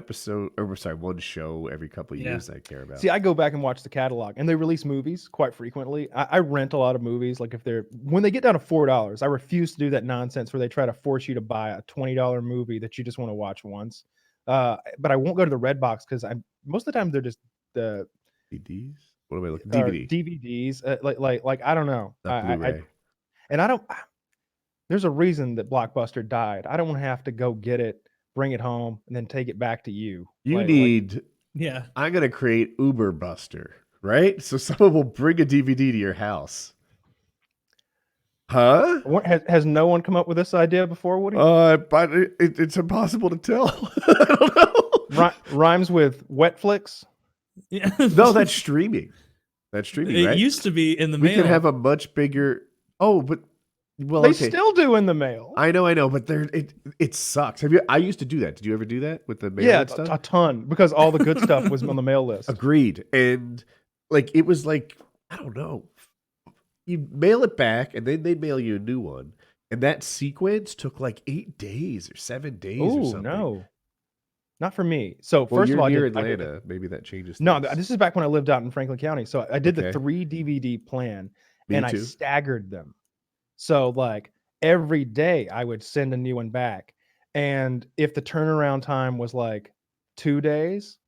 show every couple of years I care about. See, I go back and watch the catalog, and they release movies quite frequently. I rent a lot of movies. Like when they get down to $4, I refuse to do that nonsense where they try to force you to buy a $20 movie that you just want to watch once. But I won't go to the redbox because most of the time they're just the DVDs. What am I looking? DVD. DVDs. Like I don't know. Not Blu-ray. And I don't. There's a reason that Blockbuster died. I don't want to have to go get it, bring it home, and then take it back to you. You need. Yeah. I'm gonna create Uber Buster, right? So someone will bring a DVD to your house. Huh? Has no one come up with this idea before, Woody? But it's impossible to tell. I don't know. Rhymes with Wetflix. Yeah. No, that's streaming. That's streaming, It right? used to be in the We mail. could have a much bigger. Oh, but well, They okay. still do in the mail. I know, but it sucks. I used to do that. Did you ever do that with the mail Yeah, and stuff? a ton because all the good stuff was on the mail list. Agreed. And like it was like, I don't know. You mail it back and then they mail you a new one. And that sequence took like 8 days or 7 days or Oh something. no, not for me. So Well, first you're of all, near I did Atlanta. Maybe that changes. no, things. this is back when I lived out in Franklin County. So I did the Okay. 3 DVD plan, Me and I too. staggered them. So like every day I would send a new one back, and if the turnaround time was like 2 days,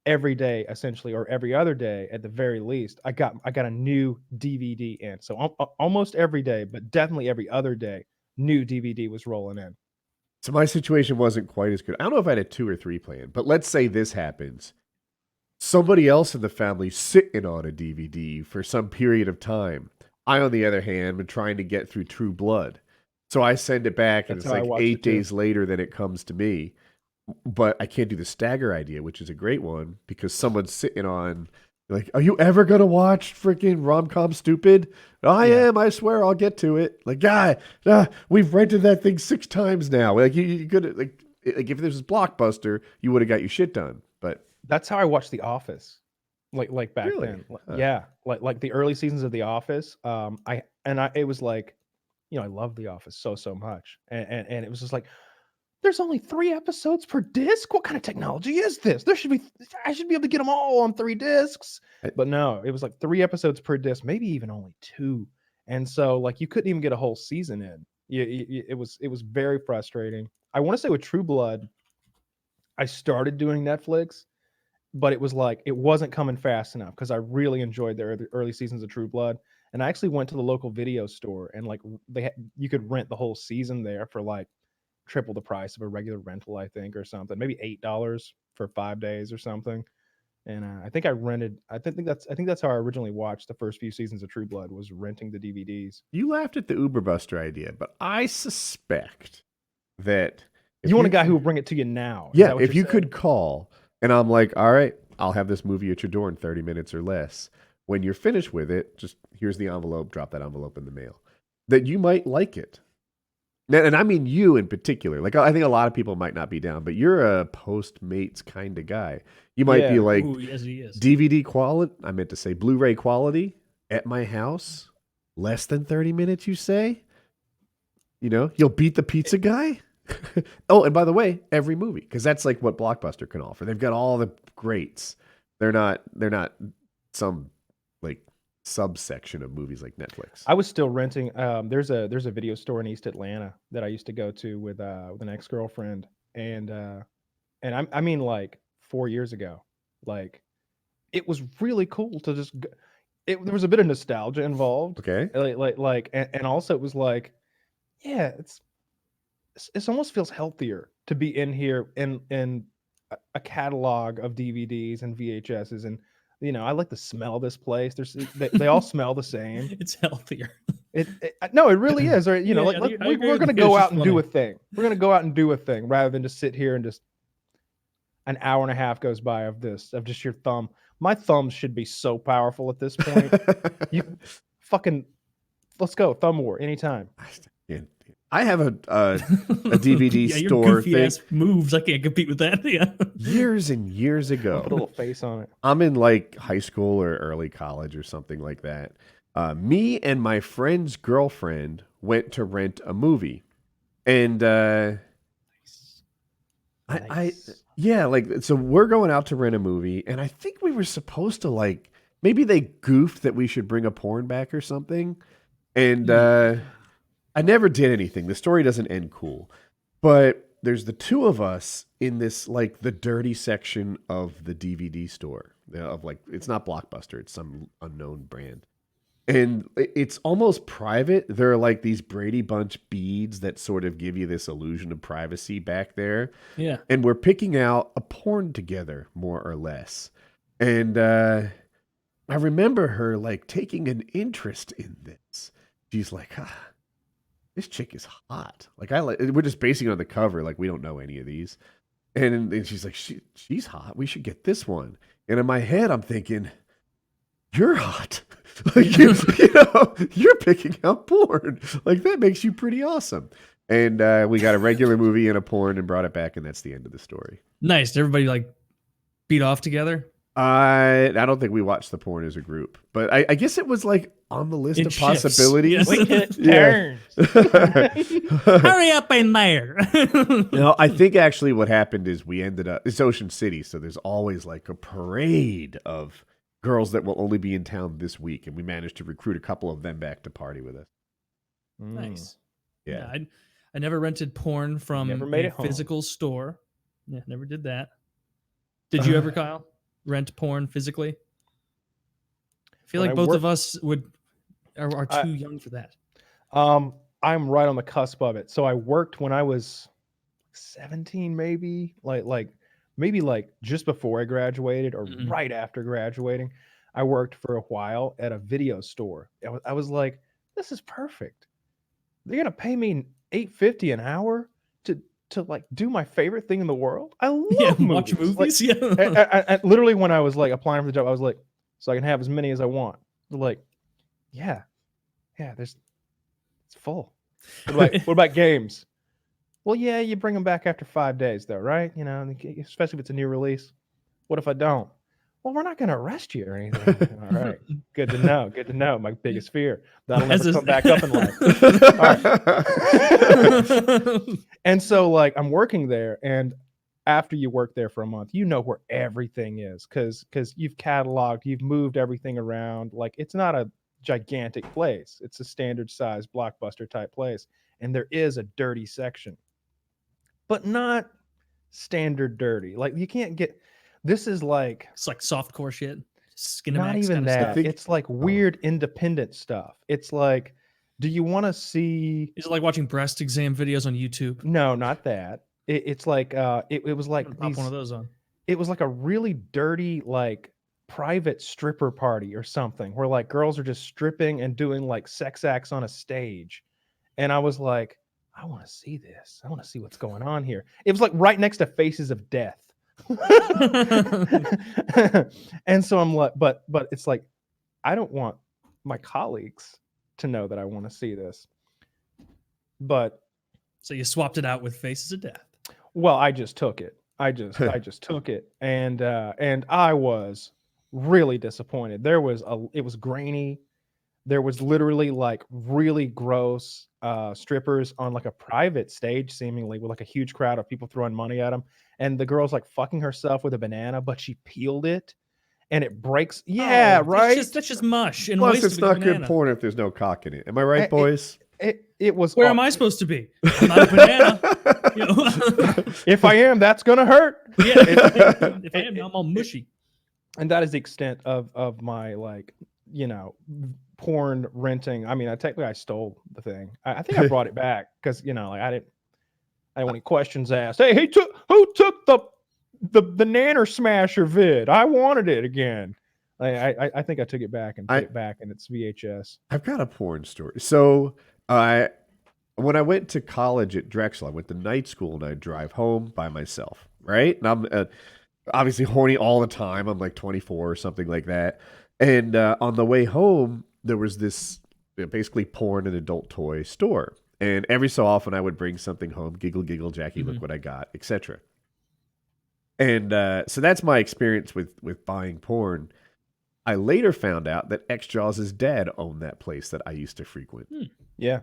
every day essentially, or every other day at the very least, I got a new DVD in. So almost every day, but definitely every other day, new DVD was rolling in. So my situation wasn't quite as good. I don't know if I had a 2 or 3 plan, but let's say this happens. Somebody else in the family sitting on a DVD for some period of time. I, on the other hand, am trying to get through True Blood. So I send it back, and That's it's how I like watched 8 it, too. days later than it comes to me. But I can't do the stagger idea, which is a great one, because someone's sitting on, like, are you ever going to watch freaking rom-com stupid? I am, I swear I'll get to it. Like, we've rented that thing 6 times now. Like, you could, like if this was Blockbuster, you would have got your shit done. But That's how I watched The Office, like back Really? then. Huh. Yeah, like the early seasons of The Office. It was like, I love The Office so much, and it was just like, there's only 3 episodes per disc. What kind of technology is this? I should be able to get them all on 3 discs. But no, it was like 3 episodes per disc, maybe even only 2. And so like you couldn't even get a whole season in. It was very frustrating. I want to say with True Blood, I started doing Netflix, but it was like it wasn't coming fast enough because I really enjoyed the early seasons of True Blood. And I actually went to the local video store and like you could rent the whole season there for like triple the price of a regular rental, I think, or something. Maybe $8 for 5 days or something. And I think I rented. I think that's how I originally watched the first few seasons of True Blood, was renting the DVDs. You laughed at the Uber Buster idea, but I suspect that You want a guy who will bring it to you now. Is yeah, that what if you're you saying? could call and I'm like, all right, I'll have this movie at your door in 30 minutes or less. When you're finished with it, just here's the envelope, drop that envelope in the mail. That you might like it. And I mean you in particular. Like I think a lot of people might not be down, but you're a Postmates kind of guy. You might be Yeah. like Ooh, yes, he is. DVD quality. I meant to say Blu-ray quality at my house. Less than 30 minutes, you say? You know, you'll beat the pizza guy. Oh, and by the way, every movie, because that's like what Blockbuster can offer. They've got all the greats. They're not some like subsection of movies like Netflix. I was still renting. There's a video store in East Atlanta that I used to go to with an ex-girlfriend, and I mean like 4 years ago. Like it was really cool to just. There was a bit of nostalgia involved. Okay. And also it was like, yeah, it almost feels healthier to be in here in a catalog of DVDs and VHSs, and I like the smell of this place. They all smell the same. It's healthier. No, it really is. Or I agree we're with gonna you. go It's out just and do a funny. thing. We're gonna go out and do a thing rather than just sit here and just an hour and a half goes by of just your thumb. My thumbs should be so powerful at this point. You fucking let's go thumb war anytime. I have a DVD yeah, your store goofy thing ass moves. I can't compete with that. Yeah. years and years ago. Put a little face on it. I'm in like high school or early college or something like that. Me and my friend's girlfriend went to rent a movie, and yeah, like so we're going out to rent a movie, and I think we were supposed to like maybe they goofed that we should bring a porn back or something, and I never did anything. The story doesn't end cool, but there's the two of us in this like the dirty section of the DVD store of like it's not Blockbuster, it's some unknown brand. And it's almost private. There are like these Brady Bunch beads that sort of give you this illusion of privacy back there. Yeah. And we're picking out a porn together, more or less. And I remember her like taking an interest in this. She's like, this chick is hot. Like we're just basing it on the cover. Like we don't know any of these. And she's like, she's hot. We should get this one. And in my head, I'm thinking, you're hot. Like you're picking out porn. Like that makes you pretty awesome. And we got a regular movie and a porn and brought it back, and that's the end of the story. Nice. Did everybody like beat off together? I don't think we watched the porn as a group, but I guess it was like on the list It of shifts, possibilities. yes. We took Yeah. turns. Hurry up in there. No, I think actually what happened is we ended up, it's Ocean City, so there's always like a parade of girls that will only be in town this week, and we managed to recruit a couple of them back to party with us. Nice. Yeah. I never rented porn from Never made a it home. physical store. Yeah, never did that. Did you ever, Kyle? Rent porn physically? I feel When like I both of us are too I- young for that. I'm right on the cusp of it. So I worked when I was 17, maybe maybe just before I graduated or Mhm. right after graduating. I worked for a while at a video store. I was like, this is perfect. They're gonna pay me $8.50 an hour to like do my favorite thing in the world. I love Yeah, movies. watch movies. Like, Yeah. I literally, when I was like applying for the job, I was like, so I can have as many as I want. They're like, yeah, it's full. What about games? Well, yeah, you bring them back after 5 days, though, right? Especially if it's a new release. What if I don't? Well, we're not going to arrest you or anything. All right, good to know. Good to know. My biggest fear, that'll never come back up in life. And so, like, I'm working there, and after you work there for a month, you know where everything is because you've cataloged, you've moved everything around. Like, it's not a gigantic place. It's a standard size blockbuster type place. And there is a dirty section, but not standard dirty. Like you can't get, this is like, It's like softcore shit. Skinemax not even kind of that. stuff. It's like weird independent stuff. It's like, do you want to see? Is it like watching breast exam videos on YouTube? No, not that. It's like it was like Pop one of those on. it was like a really dirty like private stripper party or something where like girls are just stripping and doing like sex acts on a stage. And I was like, I want to see this. I want to see what's going on here. It was like right next to Faces of Death. And so I'm like, but it's like, I don't want my colleagues to know that I want to see this. But So you swapped it out with Faces of Death. well, I just took it. I just took it, and I was really disappointed. It was grainy. There was literally like really gross strippers on like a private stage, seemingly with like a huge crowd of people throwing money at them. And the girl's like fucking herself with a banana, but she peeled it, and it breaks. Yeah, Oh, right. That's just mush. And Plus, waste it's of a not good banana. porn if there's no cock in it. Am I right, boys? It was. Where am I supposed to be? I'm not a banana. You know? If I am, that's gonna hurt. Yeah, if I am, I'm all mushy. And that is the extent of my like, porn renting. I mean, I stole the thing. I think I brought it back because like I didn't want any questions asked. Hey, who took the Nanner Smasher vid? I wanted it again. I think I took it back and put it back in its VHS. I've got a porn story. So when I went to college at Drexel, I went to night school and I'd drive home by myself, right? And I'm obviously horny all the time. I'm like 24 or something like that. And on the way home, there was this basically porn and adult toy store. And every so often I would bring something home, giggle, giggle, Jackie, look what I got, etc. And so that's my experience with buying porn. I later found out that xJawz's dad owned that place that I used to frequent. Yeah.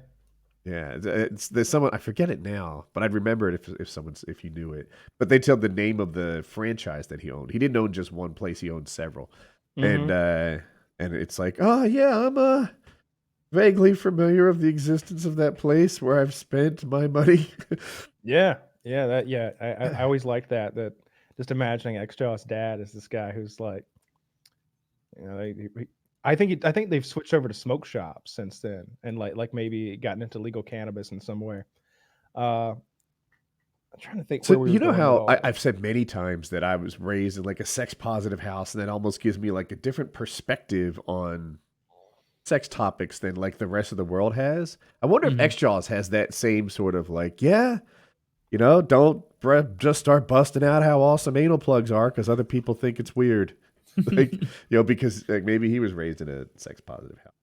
Yeah, there's someone, I forget it now, but I'd remember it if you knew it. But they tell the name of the franchise that he owned. He didn't own just one place; he owned several. And it's like, oh yeah, I'm vaguely familiar of the existence of that place where I've spent my money. Yeah. I always liked that. That just imagining xJawz's dad as this guy who's like, I think they've switched over to smoke shops since then, and like maybe gotten into legal cannabis in some way. I'm trying to think. So you know how I've said many times that I was raised in like a sex positive house, and that almost gives me like a different perspective on sex topics than like the rest of the world has. I wonder if xJawz has that same sort of like, don't just start busting out how awesome anal plugs are because other people think it's weird. Like, because like, maybe he was raised in a sex positive house.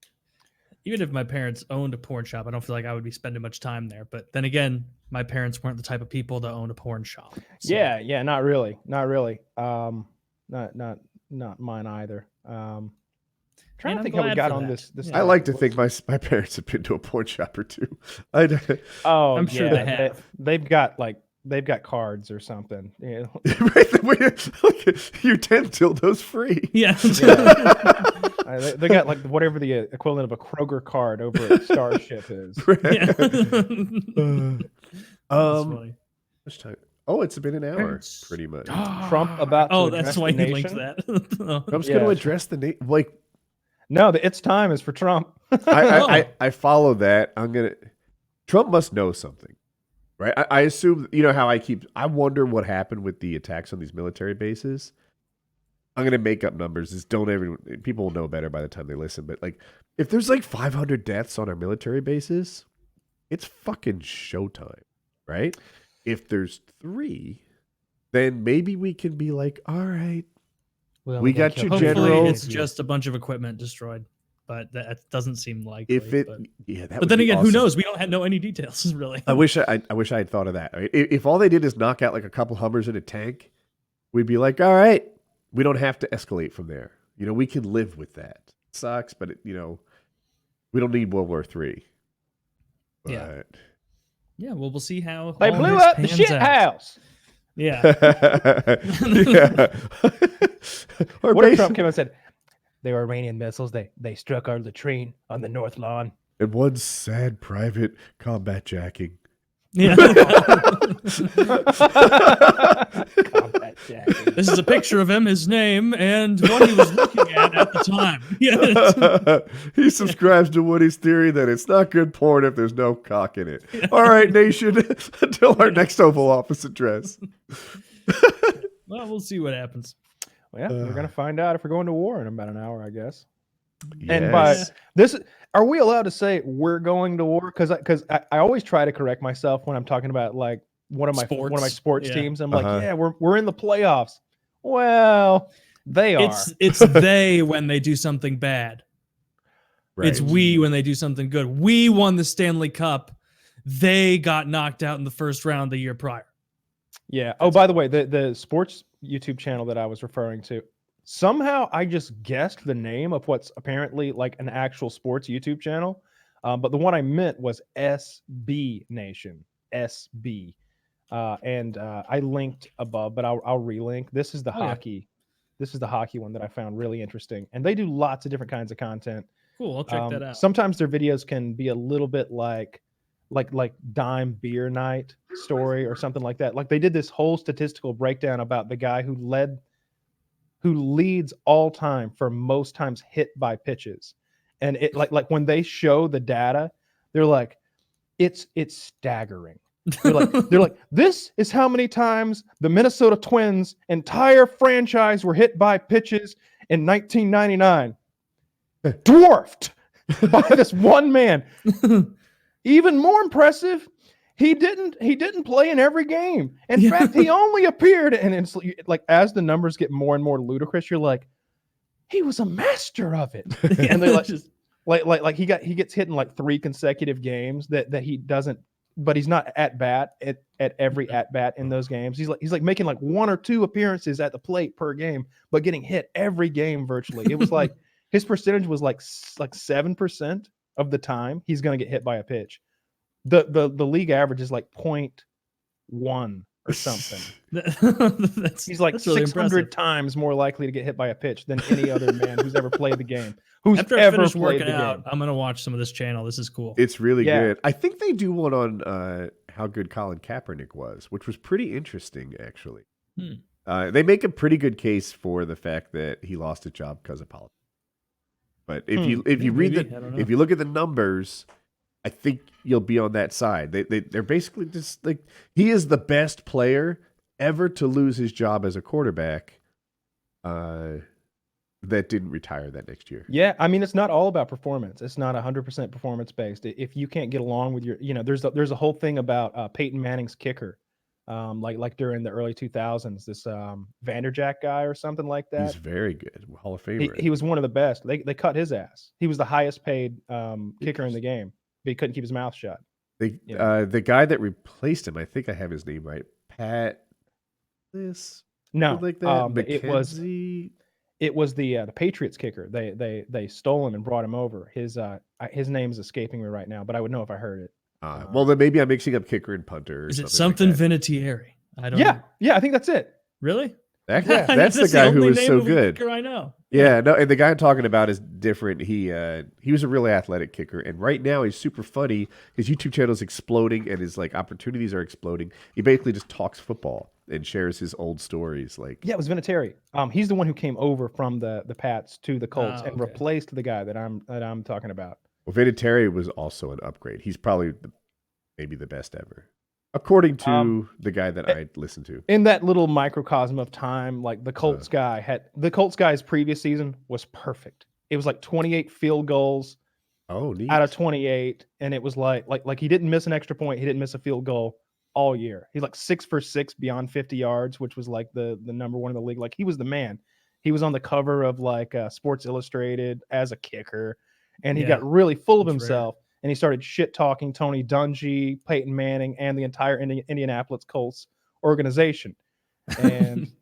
Even if my parents owned a porn shop, I don't feel like I would be spending much time there. But then again, my parents weren't the type of people that owned a porn shop. So. Yeah, not really. Not mine either. Trying to think how we got on this. I like to think my parents have been to a porn shop or two. I'm sure they have. They've got cards or something. Your 10 dildos free. Yeah. They got like whatever the equivalent of a Kroger card over at Starship is. Oh, it's been an hour, pretty much. Trump about to that's why he linked that. Trump's going to address the nation. Like, no, the it's time is for Trump. I follow that. Trump must know something. Right, I assume how I wonder what happened with the attacks on these military bases. I'm gonna make up numbers. People will know better by the time they listen. But like, if there's like 500 deaths on our military bases, it's fucking showtime, right? If there's 3, then maybe we can be like, all right, we got you, Hopefully General. it's just a bunch of equipment destroyed. But that doesn't seem likely. But then again, awesome. who knows? We don't know any details really. I wish I had thought of that. Right? If all they did is knock out like a couple Hummers in a tank, we'd be like, all right, we don't have to escalate from there. We can live with that. It sucks, but we don't need World War III. But... Yeah. Well, we'll see how they all blew this up the pans shit out. house. Yeah. What if Trump came and said, They were Iranian missiles. They struck our latrine on the north lawn. And one sad private combat jacking. Yeah. Combat jacking. This is a picture of him, his name, and what he was looking at the time. Yes. He subscribes to Woody's theory that it's not good porn if there's no cock in it. All right, nation, until our next Oval Office address. Well, we'll see what happens. Well, yeah, we're gonna find out if we're going to war in about an hour, I guess. Yes. And by this, are we allowed to say we're going to war? Because I always try to correct myself when I'm talking about like one of my sports Yeah. teams. I'm like, yeah, we're in the playoffs. Well, they are. It's they when they do something bad. Right. It's we when they do something good. We won the Stanley Cup. They got knocked out in the first round the year prior. Yeah. Oh, by the way, the sports YouTube channel that I was referring to, somehow I just guessed the name of what's apparently like an actual sports YouTube channel. But the one I meant was SB Nation. SB. And I linked above, but I'll relink. This is the hockey. Yeah. This is the hockey one that I found really interesting. And they do lots of different kinds of content. Cool. I'll check that out. Sometimes their videos can be a little bit like Dime Beer Night story or something like that. Like they did this whole statistical breakdown about the guy who leads all time for most times hit by pitches. And it like when they show the data, they're like, it's staggering. They're like, this is how many times the Minnesota Twins entire franchise were hit by pitches in 1999. Dwarfed by this one man. Even more impressive, he didn't play in every game. In fact, he only appeared, and it's like as the numbers get more and more ludicrous, you're like, he was a master of it. And they're like he gets hit in like 3 consecutive games that he doesn't, but he's not at bat at every at bat in those games. He's like making like 1 or 2 appearances at the plate per game, but getting hit every game virtually. It was like his percentage was like 7% of the time he's going to get hit by a pitch. The league average is like 0.1 or something. He's like 600 times more likely to get hit by a pitch than any other man who's ever played the game. After I finish working out, I'm going to watch some of this channel. This is cool. It's really good. I think they do one on how good Colin Kaepernick was, which was pretty interesting, actually. They make a pretty good case for the fact that he lost his job because of politics. But if you look at the numbers, I think you'll be on that side. They're basically just like, he is the best player ever to lose his job as a quarterback that didn't retire that next year. Yeah, I mean, it's not all about performance. It's not 100% performance based. If you can't get along with your, there's a whole thing about Peyton Manning's kicker. Like during the early 2000s, this Vanderjack guy or something like that. He's very good, Hall of Famer. He was one of the best. They cut his ass. He was the highest paid kicker in the game, but he couldn't keep his mouth shut. The guy that replaced him, I think I have his name right, Pat. Like that. It was the Patriots kicker. They stole him and brought him over. His name is escaping me right now, but I would know if I heard it. Well, then maybe I'm mixing up kicker and punter. Is it something like Vinatieri? I don't know. Yeah, I think that's it. Really? That's the guy who was so good. I know. Yeah, no, and the guy I'm talking about is different. He was a really athletic kicker, and right now he's super funny. His YouTube channel is exploding, and his like opportunities are exploding. He basically just talks football and shares his old stories. Like, yeah, it was Vinatieri. He's the one who came over from the Pats to the Colts and replaced the guy that I'm talking about. Well, Vinatieri was also an upgrade. He's probably maybe the best ever, according to the guy that I listened to. In that little microcosm of time, like the Colts guy's previous season was perfect. It was like 28 field goals out of 28, and it was like he didn't miss an extra point, he didn't miss a field goal all year. He's like 6 for 6 beyond 50 yards, which was like the number one in the league. Like he was the man. He was on the cover of like Sports Illustrated as a kicker. And he got really full of himself, and he started shit talking Tony Dungy, Peyton Manning, and the entire Indianapolis Colts organization. And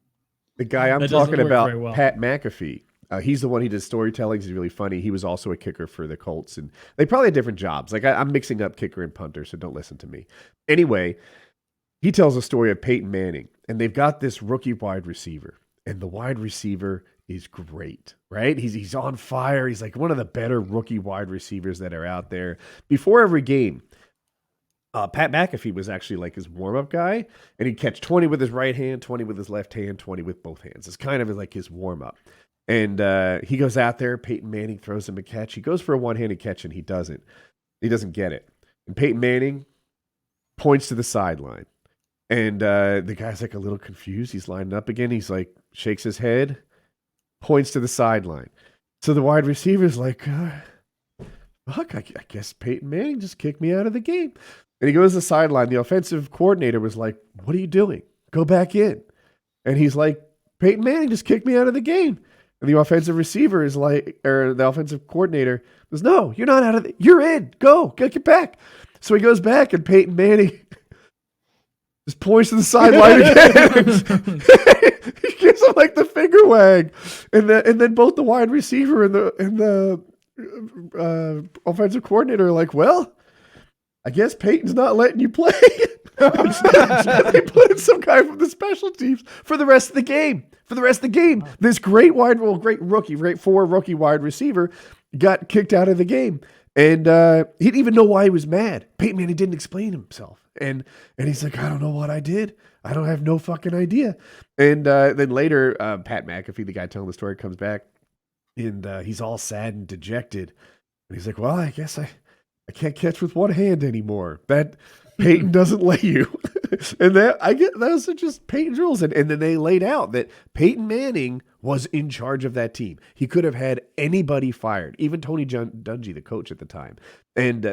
the guy I'm talking about, Pat McAfee, he's the one he does storytelling. He's really funny. He was also a kicker for the Colts, and they probably had different jobs. Like I'm mixing up kicker and punter, so don't listen to me. Anyway, he tells a story of Peyton Manning, and they've got this rookie wide receiver, and the wide receiver is great, right? He's on fire. He's like one of the better rookie wide receivers that are out there. Before every game, Pat McAfee was actually like his warm-up guy, and he'd catch 20 with his right hand, 20 with his left hand, 20 with both hands. It's kind of like his warm-up. And he goes out there. Peyton Manning throws him a catch. He goes for a one-handed catch, and he doesn't. He doesn't get it. And Peyton Manning points to the sideline. And the guy's like a little confused. He's lining up again. He's like, shakes his head, points to the sideline. So the wide receiver's like, fuck, I guess Peyton Manning just kicked me out of the game. And he goes to the sideline. The offensive coordinator was like, what are you doing? Go back in. And he's like, Peyton Manning just kicked me out of the game. And the offensive receiver is like, or the offensive coordinator goes, no, you're not out of the, you're in. Go, get back. So he goes back, and Peyton Manning just points to the sideline again. He gives him like the finger wag. And then both the wide receiver and the offensive coordinator are like, well, I guess Peyton's not letting you play. They put in some guy from the special teams for the rest of the game. This great rookie, great rookie wide receiver got kicked out of the game. And he didn't even know why he was mad. Peyton Manning didn't explain himself. And he's like, I don't know what I did. I don't have no fucking idea. And then later, Pat McAfee, the guy telling the story, comes back. And he's all sad and dejected. And he's like, well, I guess I can't catch with one hand anymore. That Peyton doesn't let you. And those are just Peyton's rules. And then they laid out that Peyton Manning was in charge of that team. He could have had anybody fired, even Tony Dungy, the coach at the time. And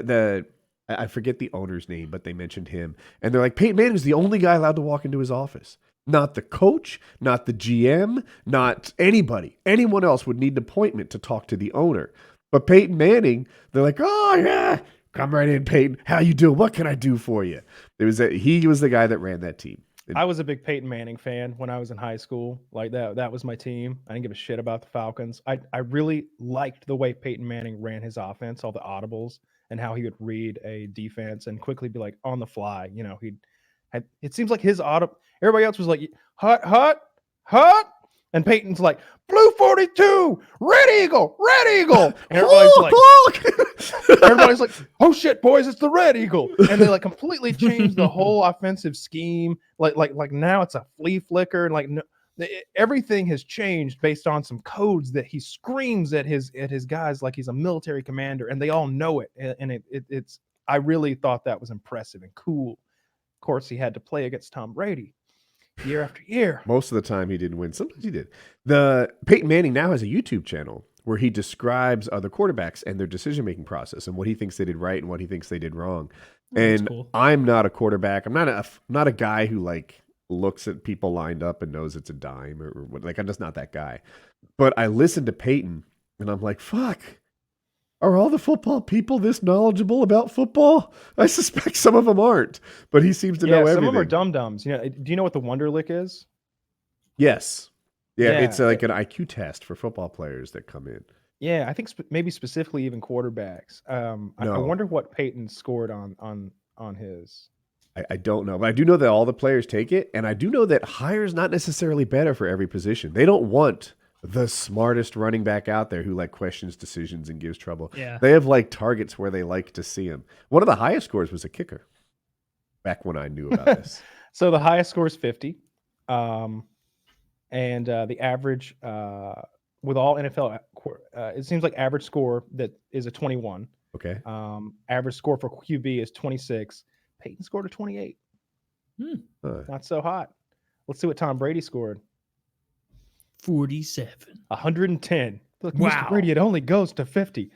I forget the owner's name, but they mentioned him. And they're like, Peyton Manning was the only guy allowed to walk into his office. Not the coach, not the GM, not anybody. Anyone else would need an appointment to talk to the owner. But Peyton Manning, they're like, oh, yeah, come right in, Peyton. How you doing? What can I do for you? He was the guy that ran that team. I was a big Peyton Manning fan when I was in high school. Like that was my team. I didn't give a shit about the Falcons. I really liked the way Peyton Manning ran his offense, all the audibles, and how he would read a defense and quickly be like on the fly. You know, it seems like his everybody else was like, hot. And Peyton's like, blue 42, red eagle. And everybody's like, oh shit, boys, it's the red eagle. And they like completely changed the whole offensive scheme. Like now it's a flea flicker. And like everything has changed based on some codes that he screams at his guys like he's a military commander, and they all know it. And it's I really thought that was impressive and cool. Of course, he had to play against Tom Brady year after year. Most of the time he didn't win. Sometimes he did. The Peyton Manning now has a YouTube channel where he describes other quarterbacks and their decision-making process and what he thinks they did right and what he thinks they did wrong. And cool. I'm not a quarterback. I'm not a guy who like looks at people lined up and knows it's a dime or like, I'm just not that guy. But I listen to Peyton and I'm like, fuck. Are all the football people this knowledgeable about football? I suspect some of them aren't, but he seems to know everything. Some of them are dum-dums. You know, do you know what the Wonderlic is? Yes. Yeah, it's like an IQ test for football players that come in. Yeah, I think maybe specifically even quarterbacks. I wonder what Peyton scored on his. I don't know, but I do know that all the players take it, and I do know that higher is not necessarily better for every position. They don't want the smartest running back out there who like questions decisions and gives trouble. Yeah. They have like targets where they like to see him. One of the highest scores was a kicker back when I knew about this. So the highest score is 50. And the average with all NFL, it seems like average score that is a 21. Okay. Average score for QB is 26. Peyton scored a 28. Not so hot. Let's see what Tom Brady scored. 47. 110. Look, wow. Mr. Brady, it only goes to 50.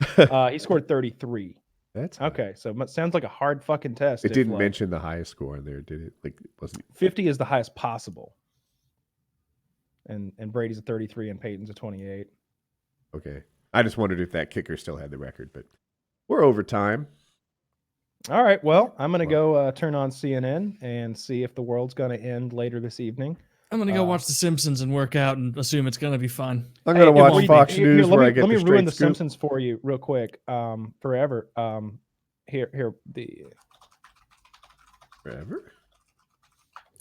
He scored 33. That's okay. So it sounds like a hard fucking test. It didn't mention the highest score in there, did it? Like, it wasn't 50 is the highest possible. And Brady's a 33 and Peyton's a 28. Okay. I just wondered if that kicker still had the record, but we're over time. All right. Well, I'm going to go turn on CNN and see if the world's going to end later this evening. I'm going to go watch The Simpsons and work out and assume it's going to be fun. I'm going to watch Fox News where I get the straight scoop. Let me ruin The Simpsons for you real quick. Forever. Here. Forever?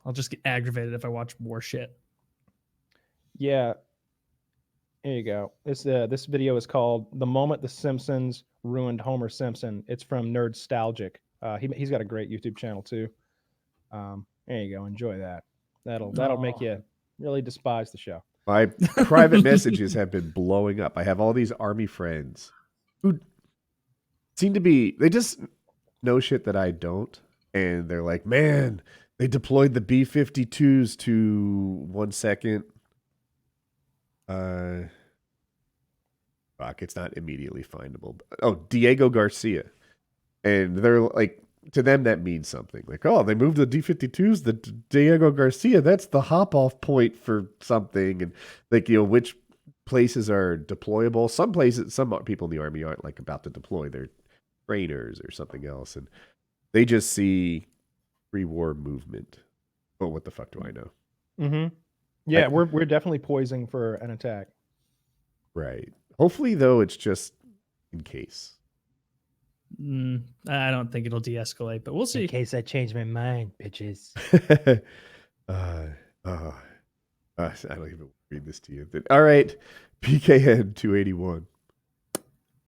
I'll just get aggravated if I watch more shit. Yeah. Here you go. This video is called "The Moment the Simpsons Ruined Homer Simpson." It's from Nerdstalgic. He's got a great YouTube channel too. There you go. Enjoy that. That'll make you really despise the show. My private messages have been blowing up. I have all these army friends who seem to be, they just know shit that I don't. And they're like, man, they deployed the B-52s to 1 second. Fuck, it's not immediately findable. Oh, Diego Garcia. And they're like, to them, that means something. Like, oh, they moved the D-52s, the Diego Garcia, that's the hop-off point for something. And, like, you know, which places are deployable. Some places, some people in the Army aren't, like, about to deploy. They're trainers or something else. And they just see pre-war movement. Oh, what the fuck do I know? Mm-hmm. Yeah, we're definitely poising for an attack. Right. Hopefully, though, it's just in case. I don't think it'll de-escalate, but we'll see. In case I change my mind, bitches. I don't even read this to you. All right, PKN 281.